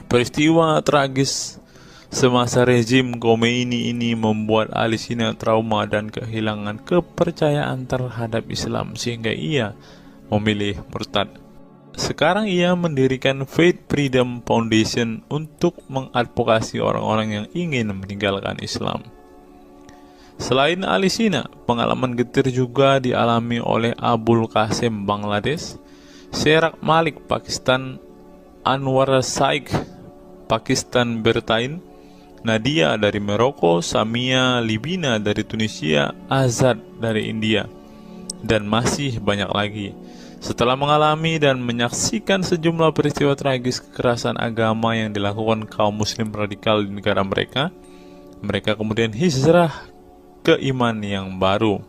Peristiwa tragis semasa rezim Khomeini ini membuat Ali Sina trauma dan kehilangan kepercayaan terhadap Islam, sehingga ia memilih murtad. Sekarang ia mendirikan Faith Freedom Foundation untuk mengadvokasi orang-orang yang ingin meninggalkan Islam. Selain Ali Sina, pengalaman getir juga dialami oleh Abul Qasim Bangladesh, Sherak Malik Pakistan, Anwar Saik Pakistan Bertain, Nadia dari Maroko, Samia Libina dari Tunisia, Azad dari India, dan masih banyak lagi. Setelah mengalami dan menyaksikan sejumlah peristiwa tragis kekerasan agama yang dilakukan kaum muslim radikal di negara mereka, mereka kemudian hijrah ke iman yang baru.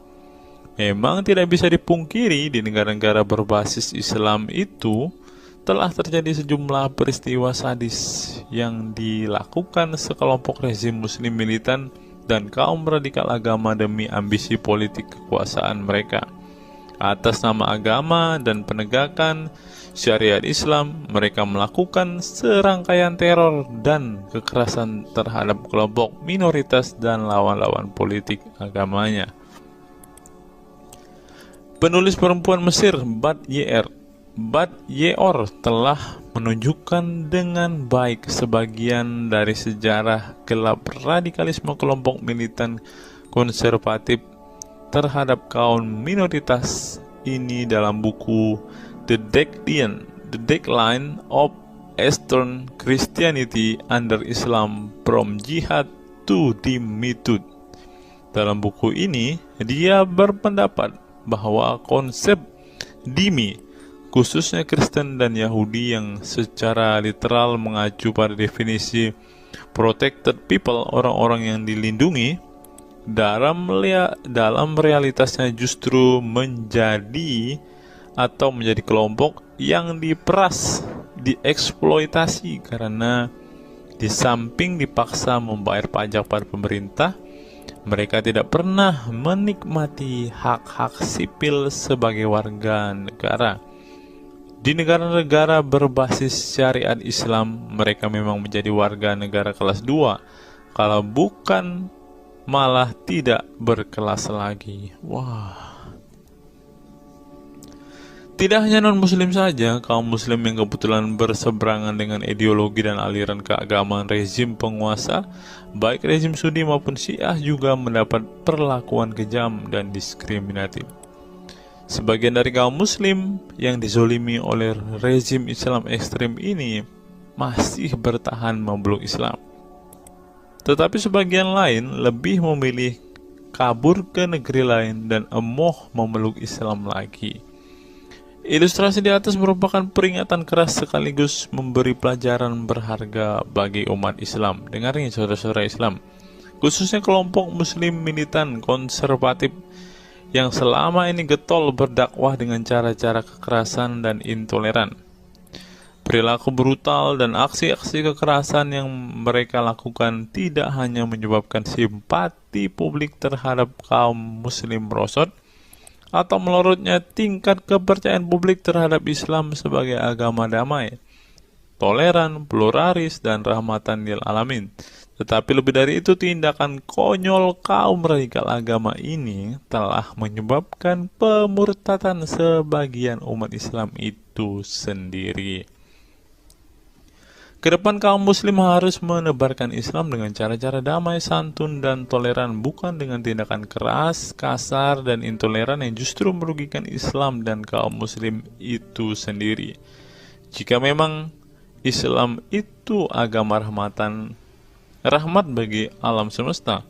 Memang tidak bisa dipungkiri di negara-negara berbasis Islam itu telah terjadi sejumlah peristiwa sadis yang dilakukan sekelompok rezim muslim militan dan kaum radikal agama demi ambisi politik kekuasaan mereka. Atas nama agama dan penegakan syariat Islam, mereka melakukan serangkaian teror dan kekerasan terhadap kelompok minoritas dan lawan-lawan politik agamanya. Penulis perempuan Mesir Bat Ye'or telah menunjukkan dengan baik sebagian dari sejarah gelap radikalisme kelompok militan konservatif terhadap kaum minoritas ini dalam buku The Decline of Eastern Christianity Under Islam From Jihad to Dhimmitud. Dalam buku ini, dia berpendapat bahwa konsep dhimmi, khususnya Kristen dan Yahudi yang secara literal mengacu pada definisi protected people, orang-orang yang dilindungi, dalam realitasnya justru menjadi kelompok yang diperas, dieksploitasi karena di samping dipaksa membayar pajak pada pemerintah, mereka tidak pernah menikmati hak-hak sipil sebagai warga negara. Di negara-negara berbasis syariat Islam, mereka memang menjadi warga negara kelas 2, kalau bukan malah tidak berkelas lagi. Wah. Tidak hanya non-muslim saja, kaum muslim yang kebetulan berseberangan dengan ideologi dan aliran keagamaan rezim penguasa, baik rezim Sunni maupun Syiah, juga mendapat perlakuan kejam dan diskriminatif. Sebagian dari kaum muslim yang dizolimi oleh rezim Islam ekstrem ini masih bertahan memeluk Islam. Tetapi sebagian lain lebih memilih kabur ke negeri lain dan emoh memeluk Islam lagi. Ilustrasi di atas merupakan peringatan keras sekaligus memberi pelajaran berharga bagi umat Islam. Dengar ini saudara-saudara Islam, khususnya kelompok muslim militan konservatif yang selama ini getol berdakwah dengan cara-cara kekerasan dan intoleran. Perilaku brutal dan aksi-aksi kekerasan yang mereka lakukan tidak hanya menyebabkan simpati publik terhadap kaum muslim merosot atau melorotnya tingkat kepercayaan publik terhadap Islam sebagai agama damai, toleran, pluralis, dan rahmatan lil alamin. Tetapi lebih dari itu, tindakan konyol kaum radikal agama ini telah menyebabkan pemurtadan sebagian umat Islam itu sendiri. Kedepan kaum muslim harus menebarkan Islam dengan cara-cara damai, santun, dan toleran, bukan dengan tindakan keras, kasar, dan intoleran yang justru merugikan Islam dan kaum muslim itu sendiri. Jika memang Islam itu agama rahmat bagi alam semesta,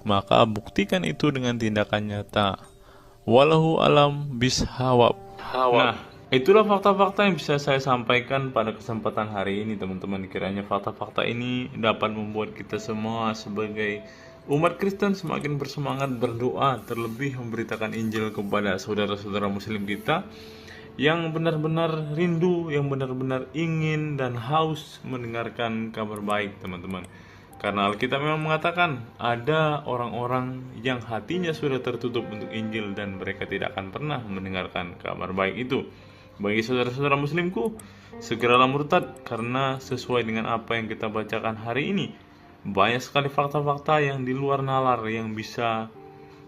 maka buktikan itu dengan tindakan nyata. Wallahu alam bishawab. Nah, itulah fakta-fakta yang bisa saya sampaikan pada kesempatan hari ini, teman-teman. Kiranya fakta-fakta ini dapat membuat kita semua sebagai umat Kristen semakin bersemangat berdoa, terlebih memberitakan Injil kepada saudara-saudara muslim kita yang benar-benar rindu, yang benar-benar ingin dan haus mendengarkan kabar baik, teman-teman. Karena Alkitab memang mengatakan ada orang-orang yang hatinya sudah tertutup untuk Injil dan mereka tidak akan pernah mendengarkan kabar baik itu. Bagi saudara-saudara muslimku, segeralah murtad, karena sesuai dengan apa yang kita bacakan hari ini, banyak sekali fakta-fakta yang di luar nalar yang bisa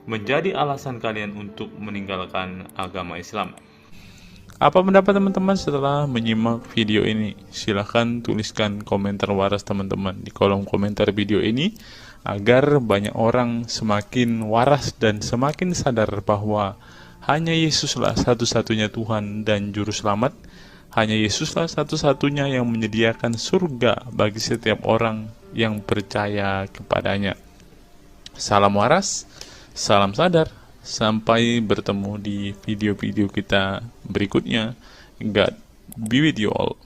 menjadi alasan kalian untuk meninggalkan agama Islam. Apa pendapat teman-teman setelah menyimak video ini? Silahkan tuliskan komentar waras teman-teman di kolom komentar video ini, agar banyak orang semakin waras dan semakin sadar bahwa hanya Yesuslah satu-satunya Tuhan dan Juru Selamat. Hanya Yesuslah satu-satunya yang menyediakan surga bagi setiap orang yang percaya kepadanya. Salam waras, salam sadar. Sampai bertemu di video-video kita berikutnya. God be with you all.